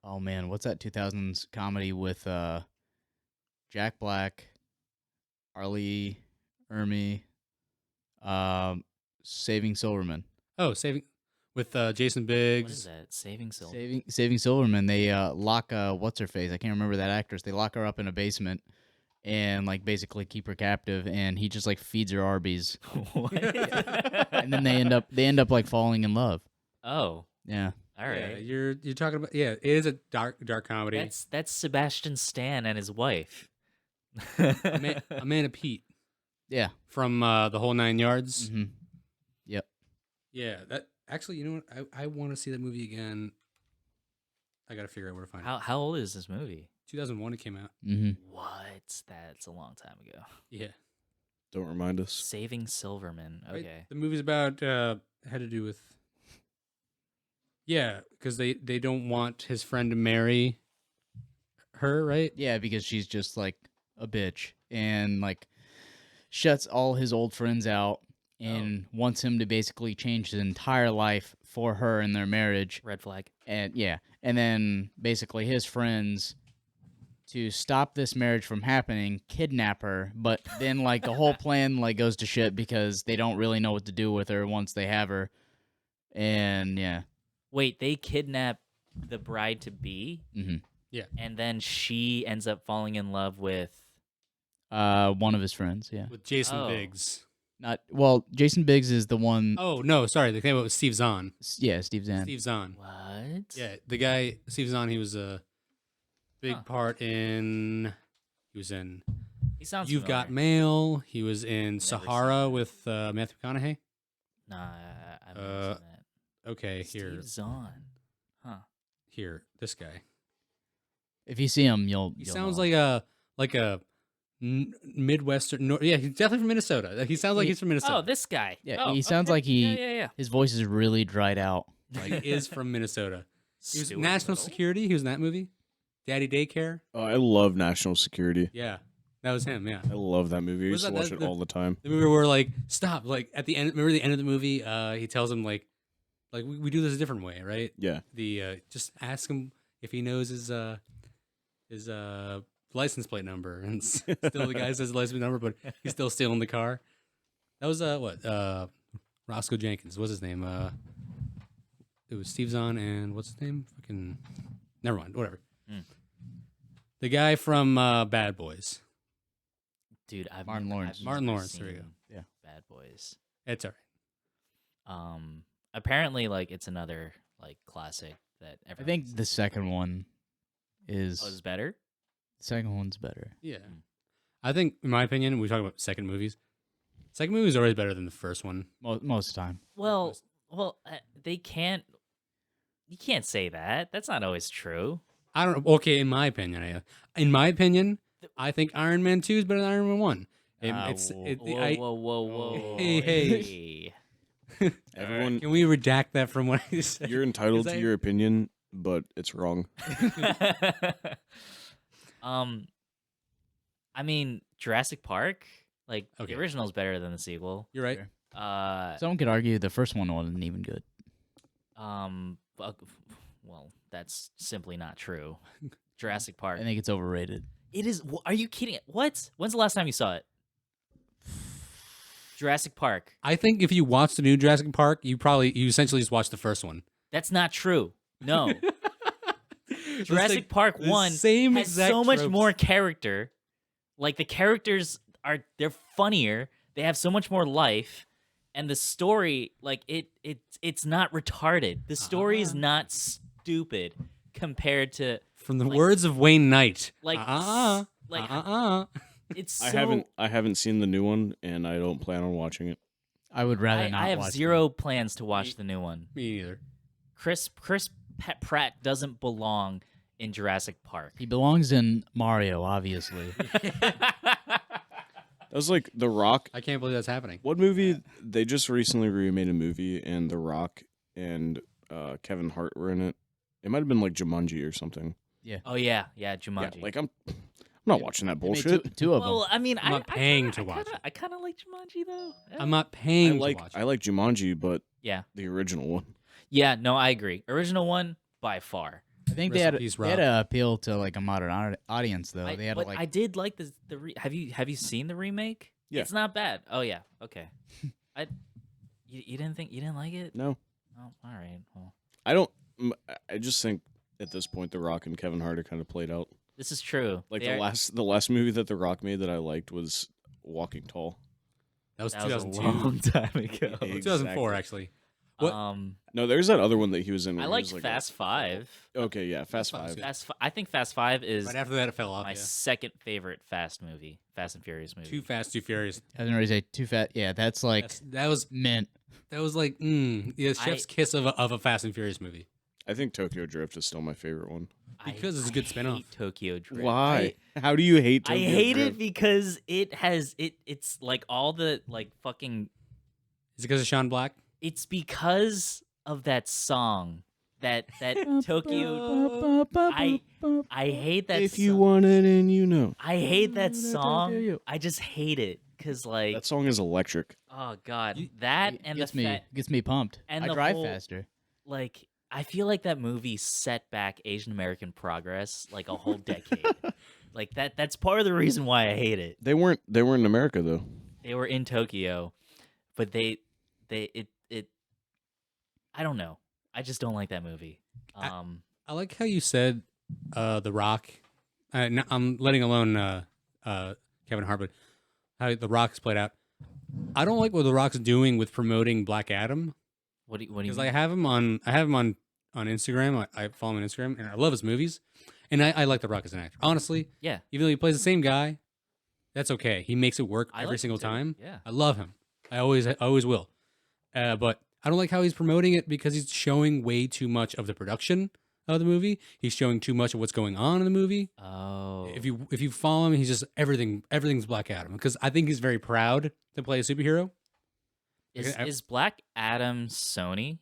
oh man, what's that 2000s comedy with Jack Black, Arlie Ermy, Saving Silverman. Oh, saving with Jason Biggs. What is that? Saving Silver. Saving Silverman. They lock what's her face? I can't remember that actress. They lock her up in a basement and like basically keep her captive, and he just like feeds her Arby's, What? and then they end up like falling in love. Oh, Yeah. all right. Yeah, you're talking about. Yeah, it is a dark comedy. That's Sebastian Stan and his wife. Amanda Pete Yeah. from the whole 9 yards. Mm-hmm. Yep. Yeah, that actually, you know what? I want to see that movie again. I got to figure out where to find it. How old is this movie? 2001 it came out. Mm-hmm. What? That's a long time ago. Yeah. Don't remind us. Saving Silverman. Right? Okay. The movie's about had to do with because they don't want his friend to marry her, right? Yeah, because she's just like a bitch and like shuts all his old friends out and wants him to basically change his entire life for her and their marriage. Red flag. And then basically his friends, to stop this marriage from happening, kidnap her, but then like the whole plan like goes to shit because they don't really know what to do with her once they have her. And Wait, they kidnap the bride to be, and then she ends up falling in love with one of his friends, with Jason Oh. Biggs. Jason Biggs is the one. Oh no, sorry, the name was Steve Zahn. Steve Zahn. Steve Zahn. what? Yeah, the guy Steve Zahn. He was a big part in. He was in He sounds. You've Got familiar. Mail. He was in Sahara seen with Matthew McConaughey. Nah, I've never seen that. Okay, here, Steve Zahn. Huh. here, this guy. If you see him, you'll. He you'll sounds know. like a Midwestern. Yeah, he's definitely from Minnesota. He sounds like he's from Minnesota. Oh, this guy. Yeah, Oh, he sounds okay. like Yeah. his voice is really dried out. Like he is from Minnesota. He was Stuart National Little. Security. He was in that movie. Daddy Daycare. Oh, I love National Security. Yeah, that was him. Yeah. I love that movie. I Was used to that watch the- it all the time. The movie where like stop, like at the end. Remember the end of the movie? He tells him like we do this a different way, right? Yeah. The just ask him if he knows his license plate number, and still the guy says license plate number, but he's still stealing the car. That was Roscoe Jenkins. What's his name? It was Steve Zahn and what's his name? Fucking never mind. Whatever. The guy from Bad Boys. Dude, I've Martin never- Lawrence. I've Martin never Lawrence, there you go. seen Yeah. Bad Boys. It's all Apparently, like it's another like classic that I everyone think sees. the second one is is better. the second one's better. Yeah. I think, in my opinion, we talk about second movies. Second movie is always better than the first one. Most of the time. Well, they can't. You can't say that. That's not always true. I don't know. Okay, in my opinion, I think Iron Man 2 is better than Iron Man 1. Whoa! Hey. Everyone, Can we redact that from what I said? you're entitled Is to that- your opinion, but it's wrong. I mean, Jurassic Park. Like Okay. the original is better than the sequel. You're right. Someone could argue the first one wasn't even good. Well, that's simply not true. Jurassic Park. I think it's overrated. It is. Are you kidding? What? When's the last time you saw it? Jurassic Park. I think if you watch the new Jurassic Park, you essentially just watched the first one. That's not true. No. Jurassic Park the 1 same has exact so much tropes. more character. Like the characters they're funnier. They have so much more life, and the story, like it's not retarded. The story is not stupid compared to From the like- words of Wayne Knight. like it's so. I haven't seen the new one, and I don't plan on watching it. I would rather not I have watch zero plans to watch the new one. Me neither. Chris Pratt doesn't belong in Jurassic Park. He belongs in Mario, obviously. That was like The Rock. I can't believe that's happening. What movie? They just recently remade a movie, and The Rock and Kevin Hart were in it. It might have been like Jumanji or something. Oh yeah, Jumanji. Yeah, like I'm not watching that They made bullshit. two of them. well, I mean, I'm not paying to watch it. I kind of like Jumanji though. Yeah. I'm not I paying like to watch I it. like Jumanji, but Yeah, the original one. yeah. No, I agree. Original one by far. I think Rest in peace, they had Rob. to appeal to like a modern audience though. They had to But like I did like the have you seen the remake? Yeah. It's not bad. Oh yeah. Okay. You didn't like it? No, Oh, all right. Well, I just think at this point, The Rock and Kevin Hart are kind of played out. this is true. Like They are- the last movie that The Rock made that I liked was Walking Tall. That was that was a 2002. long time ago. 2004, actually. What? No, there's that other one that he was in. I where he liked was like Fast Five. Okay, yeah, Fast Five was Five. good. I think Fast Five is Right after that, it fell off. my Yeah. second favorite Fast movie, Fast and Furious movie. Too Fast, Too Furious. I didn't really say too fat. Yeah, that's like That was mint. like chef's kiss of a Fast and Furious movie. I think Tokyo Drift is still my favorite one. Because it's a good I spin-off. hate Tokyo Drift. Why? How do you hate I Tokyo hate Drift? it because it's like all the like fucking. Is it because of Sean Black? It's because of that song that Tokyo. I hate that. If you song. want it and you know. I hate that Do song. you? I just hate it. Cause like, That song is electric. oh god, You- that It and gets the me pumped. and I the drive whole- faster. like, I feel like that movie set back Asian American progress like a whole decade. Like that's part of the reason why I hate it. They weren't in America though. They were in Tokyo, but it I don't know. I just don't like that movie. I like how you said The Rock. I'm letting alone Kevin Hart, but how The Rock's played out. I don't like what The Rock's doing with promoting Black Adam what do you because mean? I have him on Instagram. I follow him on Instagram, and I love his movies. And I like The Rock as an actor. Honestly, Yeah, even though he plays the same guy, that's okay. He makes it work I every like him single too. time. Yeah. I love him. I always will. But I don't like how he's promoting it because he's showing way too much of the production of the movie. He's showing too much of what's going on in the movie. Oh. If you follow him, he's just everything's Black Adam because I think he's very proud to play a superhero. Is Black Adam Sony?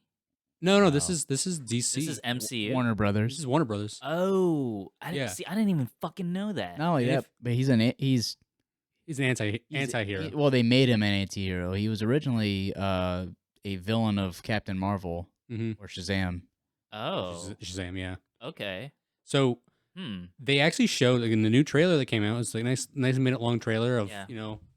No, this Wow. is DC. This is MCU. Warner This Brothers. is Warner Brothers. Oh, I didn't Yeah. see. I didn't even fucking know that. Not only And that, if- but he's an He's an anti-hero. Well, they made him an anti-hero. He was originally a villain of Captain Marvel Mm-hmm. or Shazam. Oh, Shazam, yeah. okay. So Hmm. they actually showed like in the new trailer that came out. It's like a nice minute long trailer of Yeah.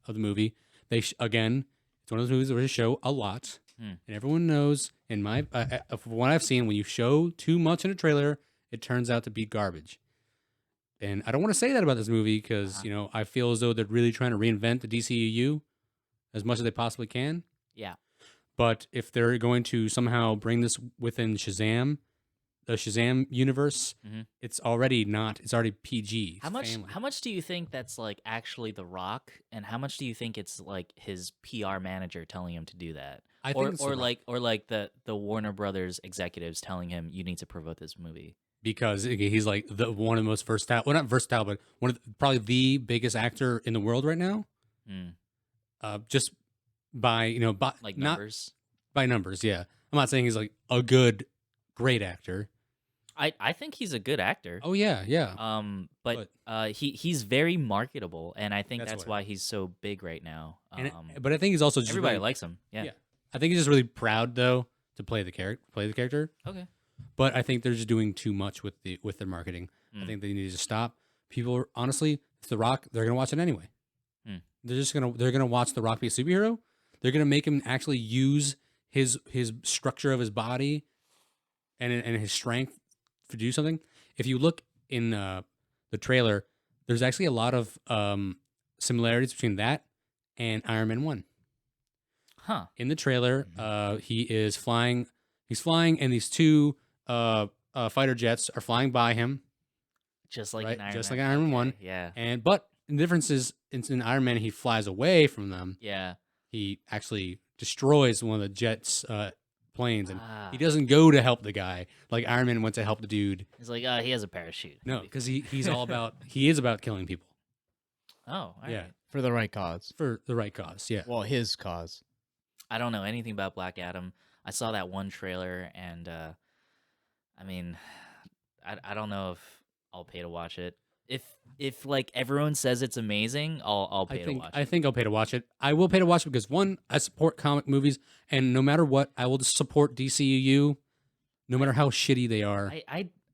of the movie. They again, it's one of those movies where they show a lot, Hmm. and everyone knows. In my from what I've seen, when you show too much in a trailer, it turns out to be garbage. And I don't want to say that about this movie because I feel as though they're really trying to reinvent the DCEU as much as they possibly can. Yeah. But if they're going to somehow bring this within Shazam, the Shazam universe, Mhm. it's already not. It's already PG. How It's much? family. How much do you think that's like actually The Rock, and how much do you think it's like his PR manager telling him to do that, I think it's The Rock. or like the Warner Brothers executives telling him you need to promote this movie? Because he's like one of the most versatile. Well, not versatile, but probably the biggest actor in the world right now. Hmm. Just by Like not numbers. by numbers. Yeah, I'm not saying he's like a great actor. I think he's a good actor. Oh yeah. But he's very marketable, and I think That's that's what- why he's so big right now. But I think he's also just Everybody really- likes him. Yeah. Yeah. I think he's just really proud though to play the character. Okay. But I think they're just doing too much with their marketing. I Mm. think they need to stop. People are honestly, it's The Rock. They're gonna watch it anyway. Mm. They're gonna watch The Rock be a superhero. They're gonna make him actually use his structure of his body and his strength to do something. If you look in the trailer, there's actually a lot of similarities between that and Iron Man 1. Huh. In the trailer, he is flying. He's flying, and these two fighter jets are flying by him. Just like Right, in Iron just Man. like Iron Man Okay, 1. Yeah. But the difference is in Iron Man, he flies away from them. Yeah. He actually destroys one of the jets' planes, and Ah. he doesn't go to help the guy like Iron Man went to help the dude. He's like, he has a parachute. No, because he's all about he is about killing people. Oh, all Yeah. right. For the right cause. For the right cause. Yeah. Well, his cause. I don't know anything about Black Adam. I saw that one trailer, and I mean, I don't know if I'll pay to watch it. If like everyone says it's amazing, I'll pay to watch I it. think I'll pay to watch it. I will pay to watch it because one, I support comic movies, and no matter what, I will just support DCEU, no matter how shitty they are.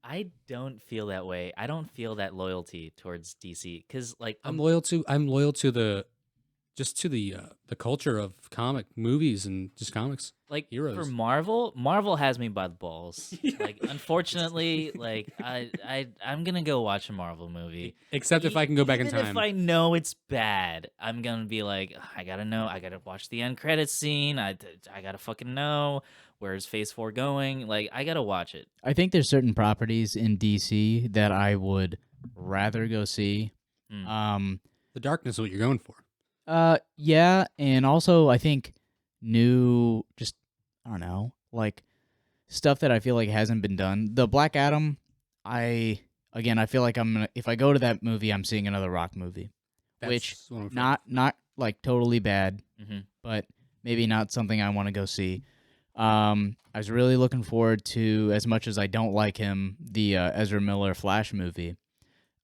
I don't feel that way. I don't feel that loyalty towards DC because like I'm loyal to the culture of comic movies and just comics. like for heroes. Marvel has me by the balls. Like unfortunately, like I'm gonna go watch a Marvel movie. Except if I can go back in Even time. If I know it's bad, I'm gonna be like, I gotta know. I gotta watch the end credits scene. I gotta fucking know where's Phase 4 going. Like I gotta watch it. I think there's certain properties in DC that I would rather go see. Mm. The darkness is what you're going for. Yeah, and also I think new, just I don't know, like stuff that I feel like hasn't been done. The Black Adam, I feel like I'm gonna, if I go to that movie, I'm seeing another Rock movie, which That's what I'm for. not like totally bad, Mm-hmm. but maybe not something I want to go see. I was really looking forward to, as much as I don't like him, the Ezra Miller Flash movie.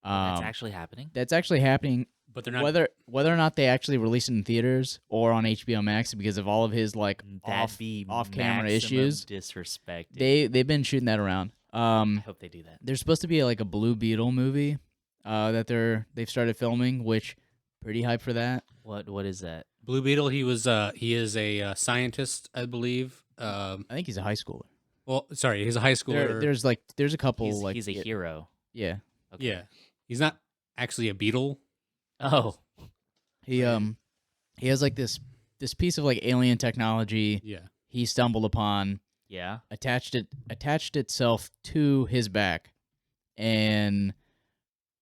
That's actually happening. That's actually happening. but they're not. whether or not they actually release it in theaters or on HBO Max because of all of his like That'd be off camera maximum issues. disrespect. Dude. They've been shooting that around. I hope they do that. There's supposed to be like a Blue Beetle movie that they've started filming, which pretty hyped for that. What is that? Blue Beetle. He is a scientist, I believe. I think he's a high schooler. Well, sorry, he's a high schooler. There's a couple He's, like he's a hero. yeah. Okay. Yeah, he's not actually a beetle. Oh. He he has like this piece of like alien technology Yeah. he stumbled upon, Yeah. attached itself to his back, and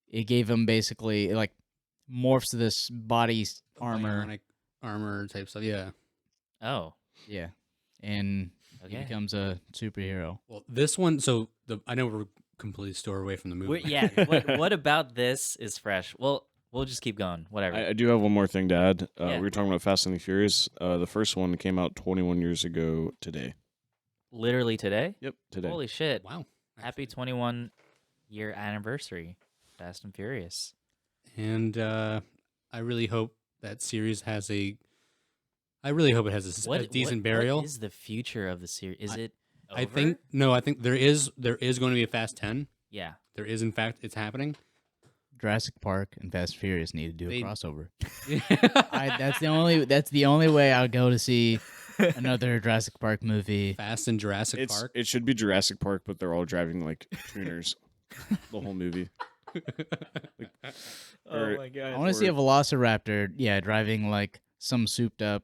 it gave him basically it, like morphs to this body armor. Bionic armor type stuff. Yeah. Oh. Yeah, and he Okay. becomes a superhero. Well, this one. So I know we're completely stored away from the movie. Yeah. What about this is fresh? Well, we'll just keep going. Whatever. I do have one more thing to add. Yeah. We were talking about Fast and the Furious. The first one came out 21 years ago today. Literally today? Yep, today. Holy shit. Wow. Happy 21-year anniversary. Fast and Furious. And I really hope that series has a. I really hope it has a decent burial. What is the future of the series? Is it over? I think there is going to be a Fast 10. Yeah. There is, in fact, it's happening. Jurassic Park and Fast and Furious need to do They- a crossover. That's the only way I'll go to see another Jurassic Park movie. Fast and Jurassic Park. It should be Jurassic Park, but they're all driving like tuners. The whole movie. Oh my god. I want to see a Velociraptor, driving like some souped up.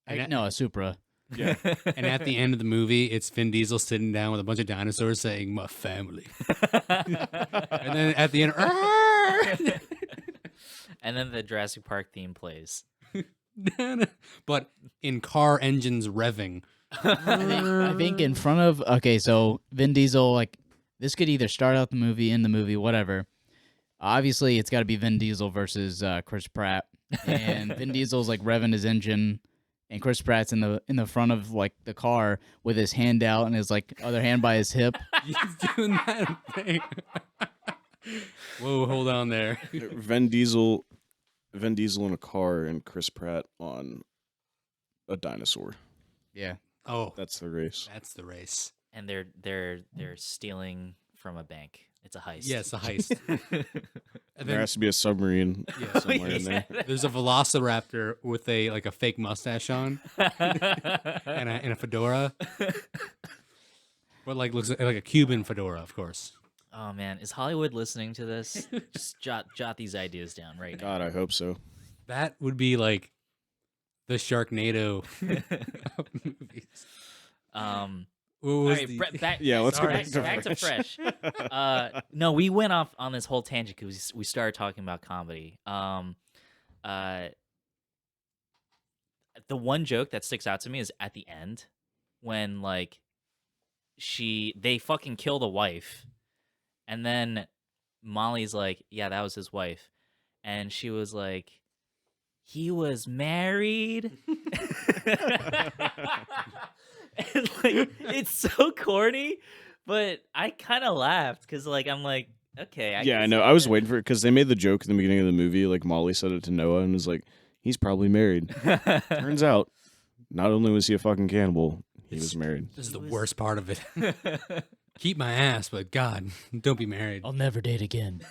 A Supra. Yeah. And at the end of the movie, it's Vin Diesel sitting down with a bunch of dinosaurs saying, "My family." And then at the end, And then the Jurassic Park theme plays. but in car engines revving. I think in front of so Vin Diesel, like this could either start out the movie, end the movie, whatever. Obviously, it's got to be Vin Diesel versus Chris Pratt, and Vin Diesel's like revving his engine, and Chris Pratt's in the front of like the car with his hand out and his like other hand by his hip. He's doing that thing. Whoa, hold on there. Vin Diesel in a car and Chris Pratt on a dinosaur. Yeah, Oh, That's the race. that's the race. And they're stealing from a bank. It's a heist. Yes, a heist. And There then has to be a submarine Yeah. somewhere in there. there's a Velociraptor with a fake mustache on and a fedora. But like looks like a Cuban fedora, of course. Oh man, is Hollywood listening to this? Just jot these ideas down right now. God, I hope so. That would be like the Sharknado of movies. What All was right, the- back, Yeah, let's go back, back to to fresh. No, we went off on this whole tangent because we started talking about comedy. The one joke that sticks out to me is at the end when like they fucking kill the wife, and then Molly's like, "Yeah, that was his wife," and she was like, "He was married." And like it's so corny, but I kind of laughed because like I'm like, okay, Yeah, I know. I was waiting for it because they made the joke in the beginning of the movie. Like Molly said it to Noah and was like, "He's probably married." Turns out, not only was he a fucking cannibal, he was married. This is the worst part of it. Keep my ass, but God, don't be married. I'll never date again.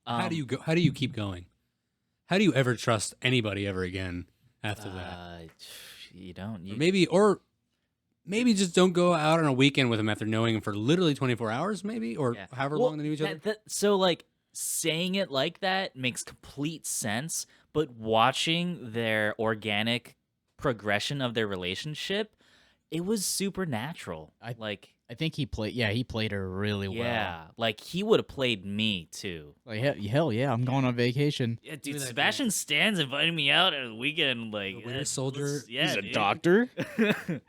How do you go? How do you keep going? How do you ever trust anybody ever again after that? You don't. Or maybe just don't go out on a weekend with him after knowing him for literally 24 hours, maybe, or Yeah. however Well, long they knew each other. so like saying it like that makes complete sense, but watching their organic progression of their relationship, it was supernatural. I think he played her really well. Yeah, like he would have played me too. Like hell yeah, I'm going on vacation. Yeah, dude, at that Sebastian Stan's inviting me out at a weekend. Like The Winter Soldier, yeah, He's a dude. doctor. The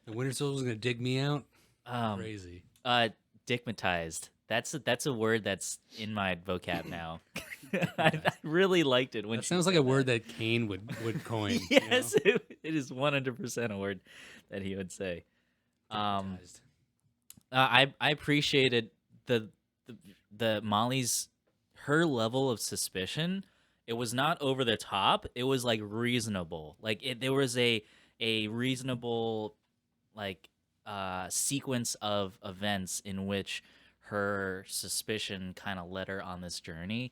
Winter Soldier's gonna dig me out. Crazy. Dickmatized. That's a word that's in my vocab now. I really liked it when That she sounds like said a word that. that Kane would coin. Yes, it is 100% a word that he would say. I appreciated the Molly's her level of suspicion, it was not over the top. It was like reasonable. Like there was a reasonable like sequence of events in which her suspicion kind of led her on this journey.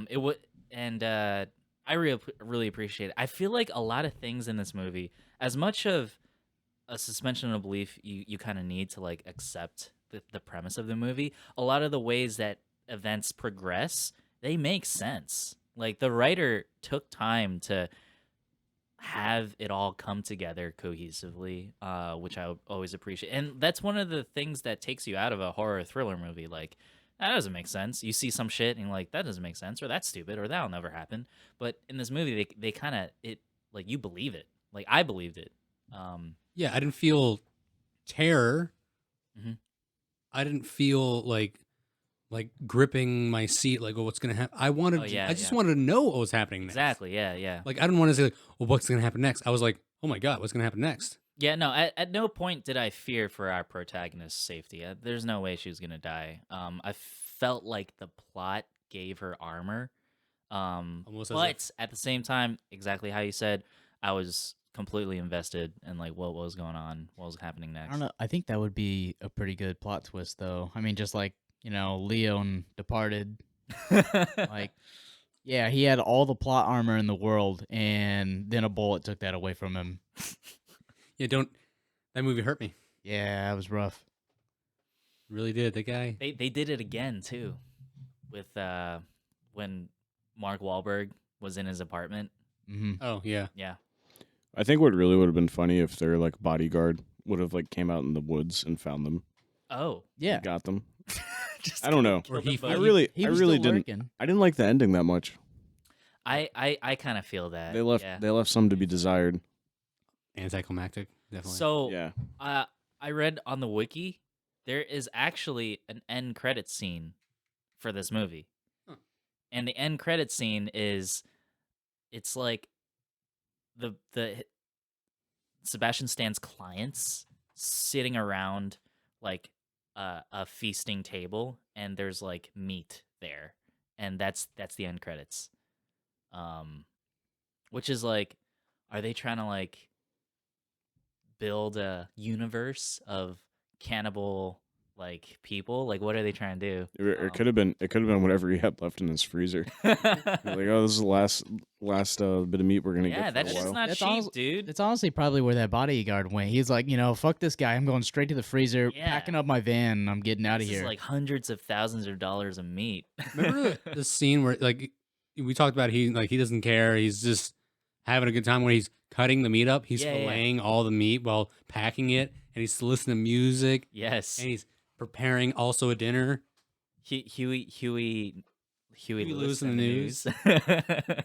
It would and I really appreciate it. I feel like a lot of things in this movie, as much of a suspension of belief you kind of need to like accept the premise of the movie, a lot of the ways that events progress, they make sense. Like the writer took time to have it all come together cohesively, which I always appreciate. And that's one of the things that takes you out of a horror thriller movie. Like, that doesn't make sense. You see some shit and you're like, that doesn't make sense, or that's stupid, or that'll never happen. But in this movie, they kind of, it, like, you believe it. Like, I believed it. Yeah, I didn't feel terror. Mhm. I didn't feel like gripping my seat, like, oh, what's gonna happen? I wanted, Oh, yeah, I just yeah. wanted to know what was happening next. Exactly, yeah, yeah. Like, I didn't want to say, like, well, what's gonna happen next? I was like, oh my god, what's gonna happen next? Yeah, no, at no point did I fear for our protagonist's safety. There's no way she was going to die. I felt like the plot gave her armor. Almost as But at the same time, exactly how you said, I was completely invested in like what was going on, what was happening next. I don't know. I think that would be a pretty good plot twist, though. I mean, just like, Leo in Departed. Like, yeah, he had all the plot armor in the world, and then a bullet took that away from him. Yeah, that movie hurt me. Yeah, that was rough. Really did. The guy. They did it again too, with when Mark Wahlberg was in his apartment. Mm-hmm. Oh yeah. Yeah. I think what really would have been funny if their like bodyguard would have like came out in the woods and found them, Oh. Yeah. got them. Just I don't know. kill Or the he- boat. I really was didn't. still lurking. I didn't like the ending that much. I kind of feel that. They left. Yeah. They left some to be desired. Anticlimactic. Definitely. So Yeah. I read on the wiki there is actually an end credit scene for this movie. Huh. And the end credit scene is it's like the Sebastian Stan's clients sitting around like a feasting table, and there's like meat there, and that's the end credits. Which is like, are they trying to like build a universe of cannibal like people? Like, what are they trying to do? It could have been. It could have been whatever he had left in his freezer. Like, oh, this is the last bit of meat we're gonna Yeah, get that for a shit's while. not That's cheap, honest- dude. It's honestly probably where that bodyguard went. He's like, fuck this guy. I'm going straight to the freezer, Yeah. packing up my van, and I'm getting out of This is here. like hundreds of thousands of dollars of meat. Remember the scene where like we talked about he doesn't care. He's just having a good time when he's cutting the meat up. He's Yeah, yeah. filleting all the meat while packing it, and he's listening to music, Yes. and he's preparing also a dinner. Huey Lewis Lewis in in the the news. news.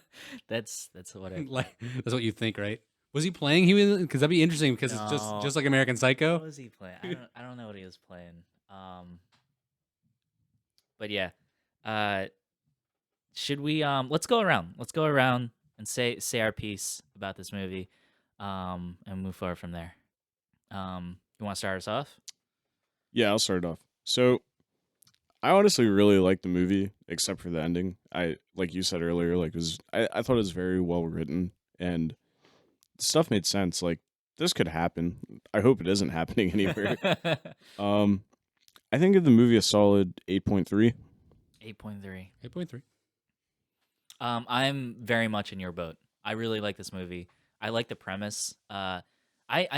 that's what I Like that's what you think, right? Was he playing Huey? Because that'd be interesting because it's No. just like American Psycho. What was he playing? I don't know what he was playing. But yeah. Should we let's go around. Let's go around and say our piece about this movie. And move forward from there. You want to start us off? Yeah, I'll start it off. So, I honestly really liked the movie, except for the ending. I like you said earlier, like I thought it was very well written and stuff made sense. Like this could happen. I hope it isn't happening anywhere. I think of the movie a solid 8.3. 8.3. 8.3. I'm very much in your boat. I really like this movie. I like the premise. I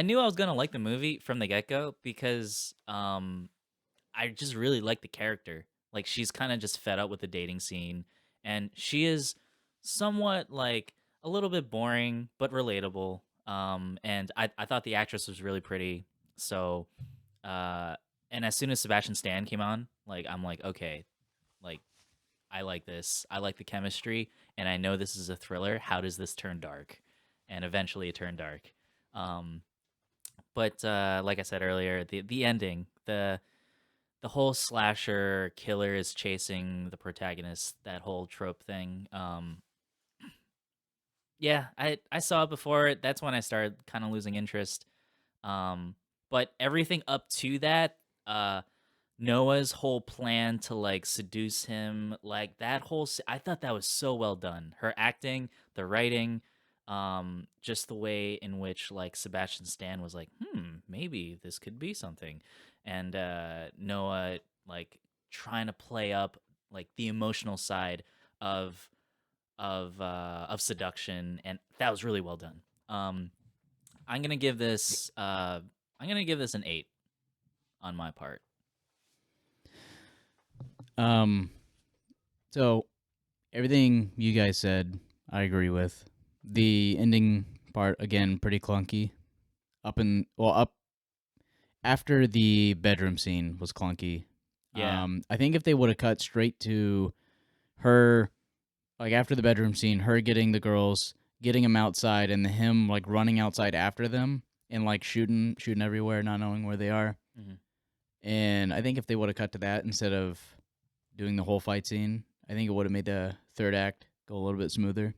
knew I was gonna like the movie from the get go because I just really like the character. Like she's kind of just fed up with the dating scene, and she is somewhat like a little bit boring but relatable. And I thought the actress was really pretty. So, and as soon as Sebastian Stan came on, like I'm like, okay, like I like this. I like the chemistry, and I know this is a thriller. How does this turn dark? And eventually, it turned dark. But like I said earlier, the ending, the whole slasher killer is chasing the protagonist, that whole trope thing. Yeah, I saw it before. That's when I started kind of losing interest. But everything up to that, Noah's whole plan to like seduce him, like that whole I thought that was so well done. Her acting, the writing, just the way in which like Sebastian Stan was like, maybe this could be something. And Noah like trying to play up like the emotional side of of seduction, and that was really well done. I'm gonna give this an 8 on my part. So everything you guys said, I agree with. The ending part again, pretty clunky. Up after the bedroom scene was clunky. Yeah. I think if they would have cut straight to her, like after the bedroom scene, her getting the girls, getting them outside, and him like running outside after them and like shooting everywhere, not knowing where they are. Mhm. And I think if they would have cut to that instead of doing the whole fight scene, I think it would have made the third act go a little bit smoother.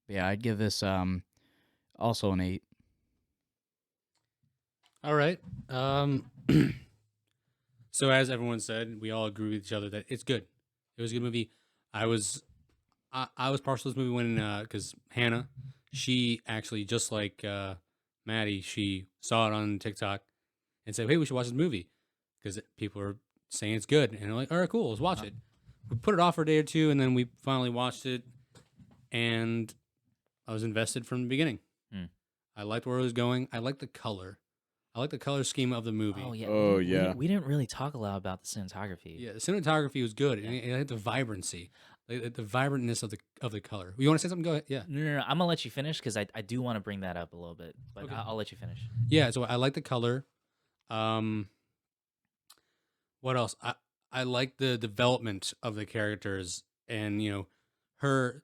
But yeah, I'd give this also an 8. All right. So as everyone said, we all agree with each other that it's good. It was a good movie. I was partial to this movie when because Hannah, she actually just like Maddie, she saw it on TikTok and said, "Hey, we should watch this movie," because people are saying it's good, and I'm like, "All right, cool, let's watch it." We put it off for a day or two, and then we finally watched it, and I was invested from the beginning. Hmm. I liked where it was going. I liked the color. I like the color scheme of the movie. Oh yeah. Oh, we yeah. we didn't really talk a lot about the cinematography. Yeah, the cinematography was good, and it had the vibrancy, like the vibrantness of the color. You want to say something? Go ahead. Yeah, No. I'm gonna let you finish because I do want to bring that up a little bit, but Okay. I'll let you finish. yeah. So I like the color. What else? I like the development of the characters, and her.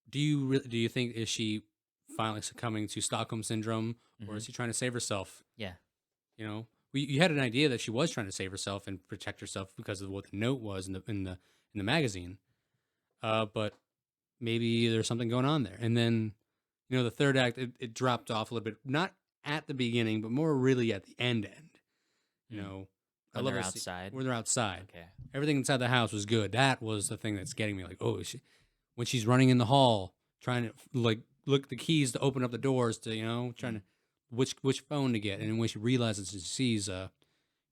Do you think is she finally succumbing to Stockholm syndrome, or is she trying to save herself? Yeah. You had an idea that she was trying to save herself and protect herself because of what the note was in the magazine. But maybe there's something going on there. And then, the third act it dropped off a little bit, not at the beginning, but more really at the end. I When love they're the scene outside. where they're outside. Okay. Everything inside the house was good. That was the thing that's getting me. Like, oh, when she's running in the hall, trying to like look at the keys to open up the doors to trying to which phone to get, and when she realizes she sees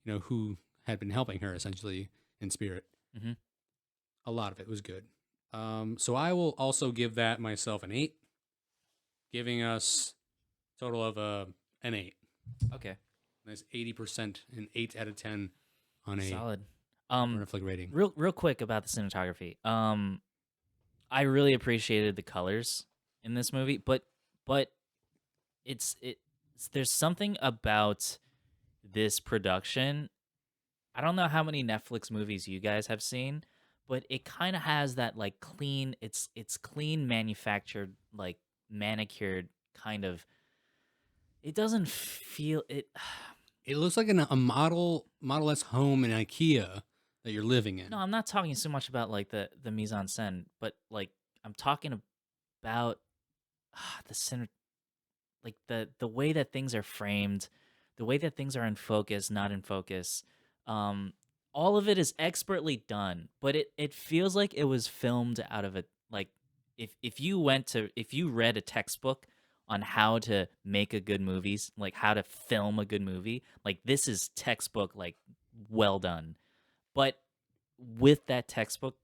who had been helping her essentially in spirit. Mhm. A lot of it was good. So I will also give that myself an 8, giving us total of an 8. Okay. That's 80%, an 8 out of 10 on a Solid. Netflix rating. Real quick about the cinematography. I really appreciated the colors in this movie, but there's something about this production. I don't know how many Netflix movies you guys have seen, but it kind of has that like clean. It's clean manufactured, like manicured kind of. It doesn't feel it. It looks like a Model S home in IKEA that you're living in. No, I'm not talking so much about like the mise en scène, but like I'm talking about the center, like the way that things are framed, the way that things are in focus, not in focus. Um, all of it is expertly done, but it feels like it was filmed out of a like if you read a textbook on how to make a good movies, like how to film a good movie, like this is textbook like well done. But with that textbook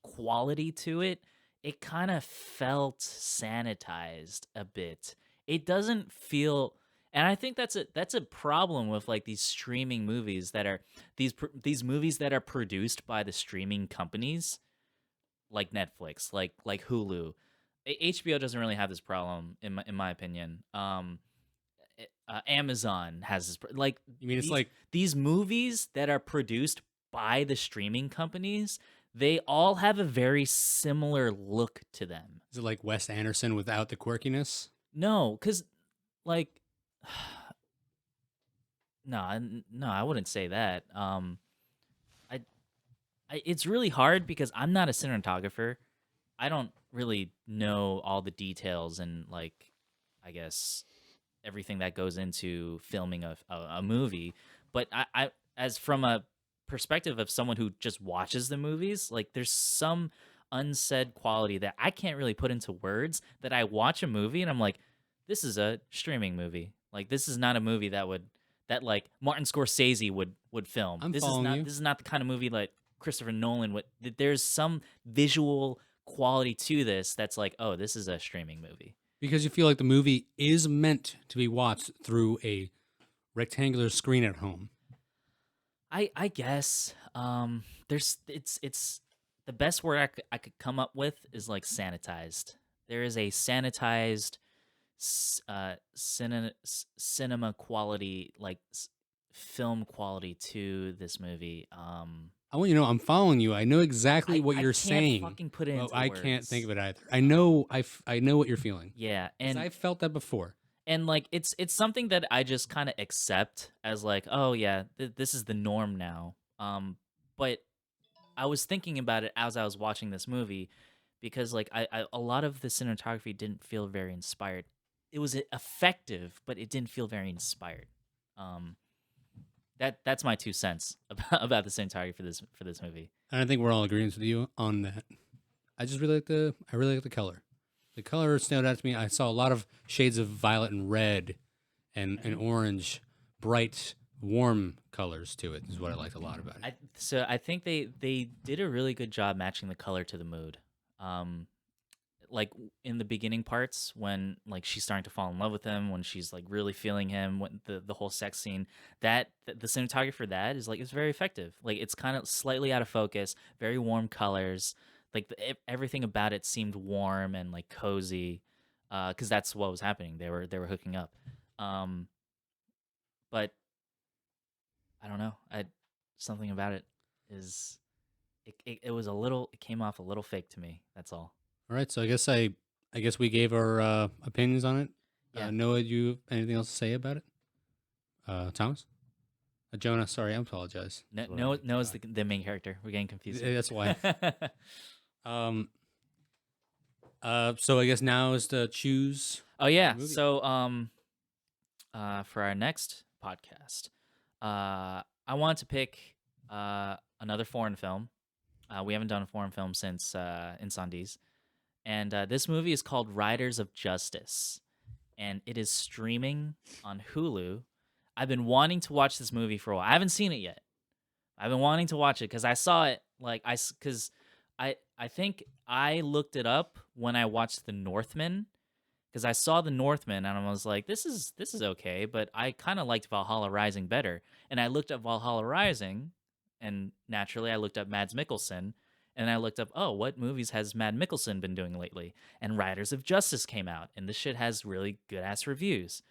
quality to it, it kind of felt sanitized a bit. It doesn't feel, and I think that's a problem with like these streaming movies that are these movies that are produced by the streaming companies like Netflix, like Hulu. HBO doesn't really have this problem in my opinion. Amazon has this like You mean it's like these movies that are produced by the streaming companies, they all have a very similar look to them. is it like Wes Anderson without the quirkiness? No, because like no, I wouldn't say that. I, it's really hard because I'm not a cinematographer. I don't really know all the details and like I guess everything that goes into filming a movie. But I as from a perspective of someone who just watches the movies, like there's some unsaid quality that I can't really put into words, that I watch a movie and I'm like, this is a streaming movie. Like this is not a movie that like Martin Scorsese would film. I'm This is following not you. this is not the kind of movie like Christopher Nolan would. There's some visual quality to this that's like, oh, this is a streaming movie. Because you feel like the movie is meant to be watched through a rectangular screen at home. I guess there's it's the best word I could come up with is like sanitized. There is a sanitized cinema quality, like film quality to this movie. I want you to know I'm following you. I know exactly what I you're can't saying. fucking put it Well, into I words. can't think of it either. I know I know what you're feeling. Yeah, 'Cause and I've felt that before. like it's something that I just kind of accept as like, oh yeah, this is the norm now. But I was thinking about it as I was watching this movie, because like I a lot of the cinematography didn't feel very inspired. It was effective, but it didn't feel very inspired. Um, that's my 2 cents about the cinematography for this movie. And I think we're all agreeing with you on that. I just really like the color. The color stood out to me. I saw a lot of shades of violet and red and orange, bright, warm colors to it is what I liked a lot about it. So I think they did a really good job matching the color to the mood. Like in the beginning parts when like she's starting to fall in love with him, when she's like really feeling him, when the whole sex scene, that the cinematography for that is like it's very effective. Like it's kind of slightly out of focus, very warm colors. Like everything about it seemed warm and like cozy, because that's what was happening. They were hooking up, but I don't know. Something about it is it was a little. It came off a little fake to me. That's all. All right, so I guess we gave our opinions on it. Yeah. Noah, do you have anything else to say about it? Thomas? Jonah, sorry, I apologize. Noah's the main character. We're getting confused. That's why. So I guess now is to choose. Oh yeah. movie. So for our next podcast, I wanted to pick another foreign film. We haven't done a foreign film since Incendies, and this movie is called Riders of Justice, and it is streaming on Hulu. I've been wanting to watch this movie for a while. I haven't seen it yet. I've been wanting to watch it because I saw it because I think I looked it up when I watched The Northman, because I saw The Northman and I was like, this is okay, but I kind of liked Valhalla Rising better. And I looked up Valhalla Rising, and naturally I looked up Mads Mikkelsen, and I looked up, oh, what movies has Mads Mikkelsen been doing lately? And Riders of Justice came out, and this shit has really good ass reviews.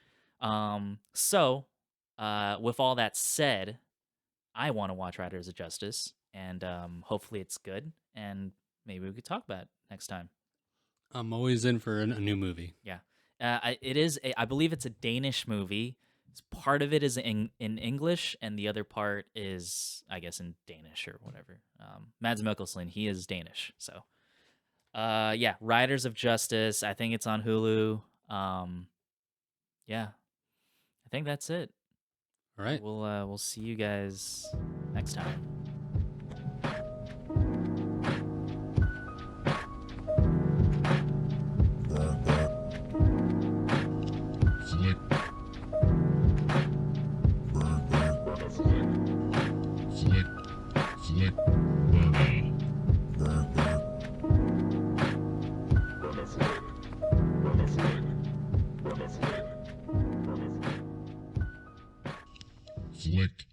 So with all that said, I want to watch Riders of Justice, and hopefully it's good, and maybe we could talk about it next time. I'm always in for a new movie. Yeah, it is. I believe it's a Danish movie. Part of it is in English, and the other part is, I guess, in Danish or whatever. Mads Mikkelsen, he is Danish, so yeah, Riders of Justice. I think it's on Hulu. Yeah, I think that's it. All right. We'll see you guys next time. Flick.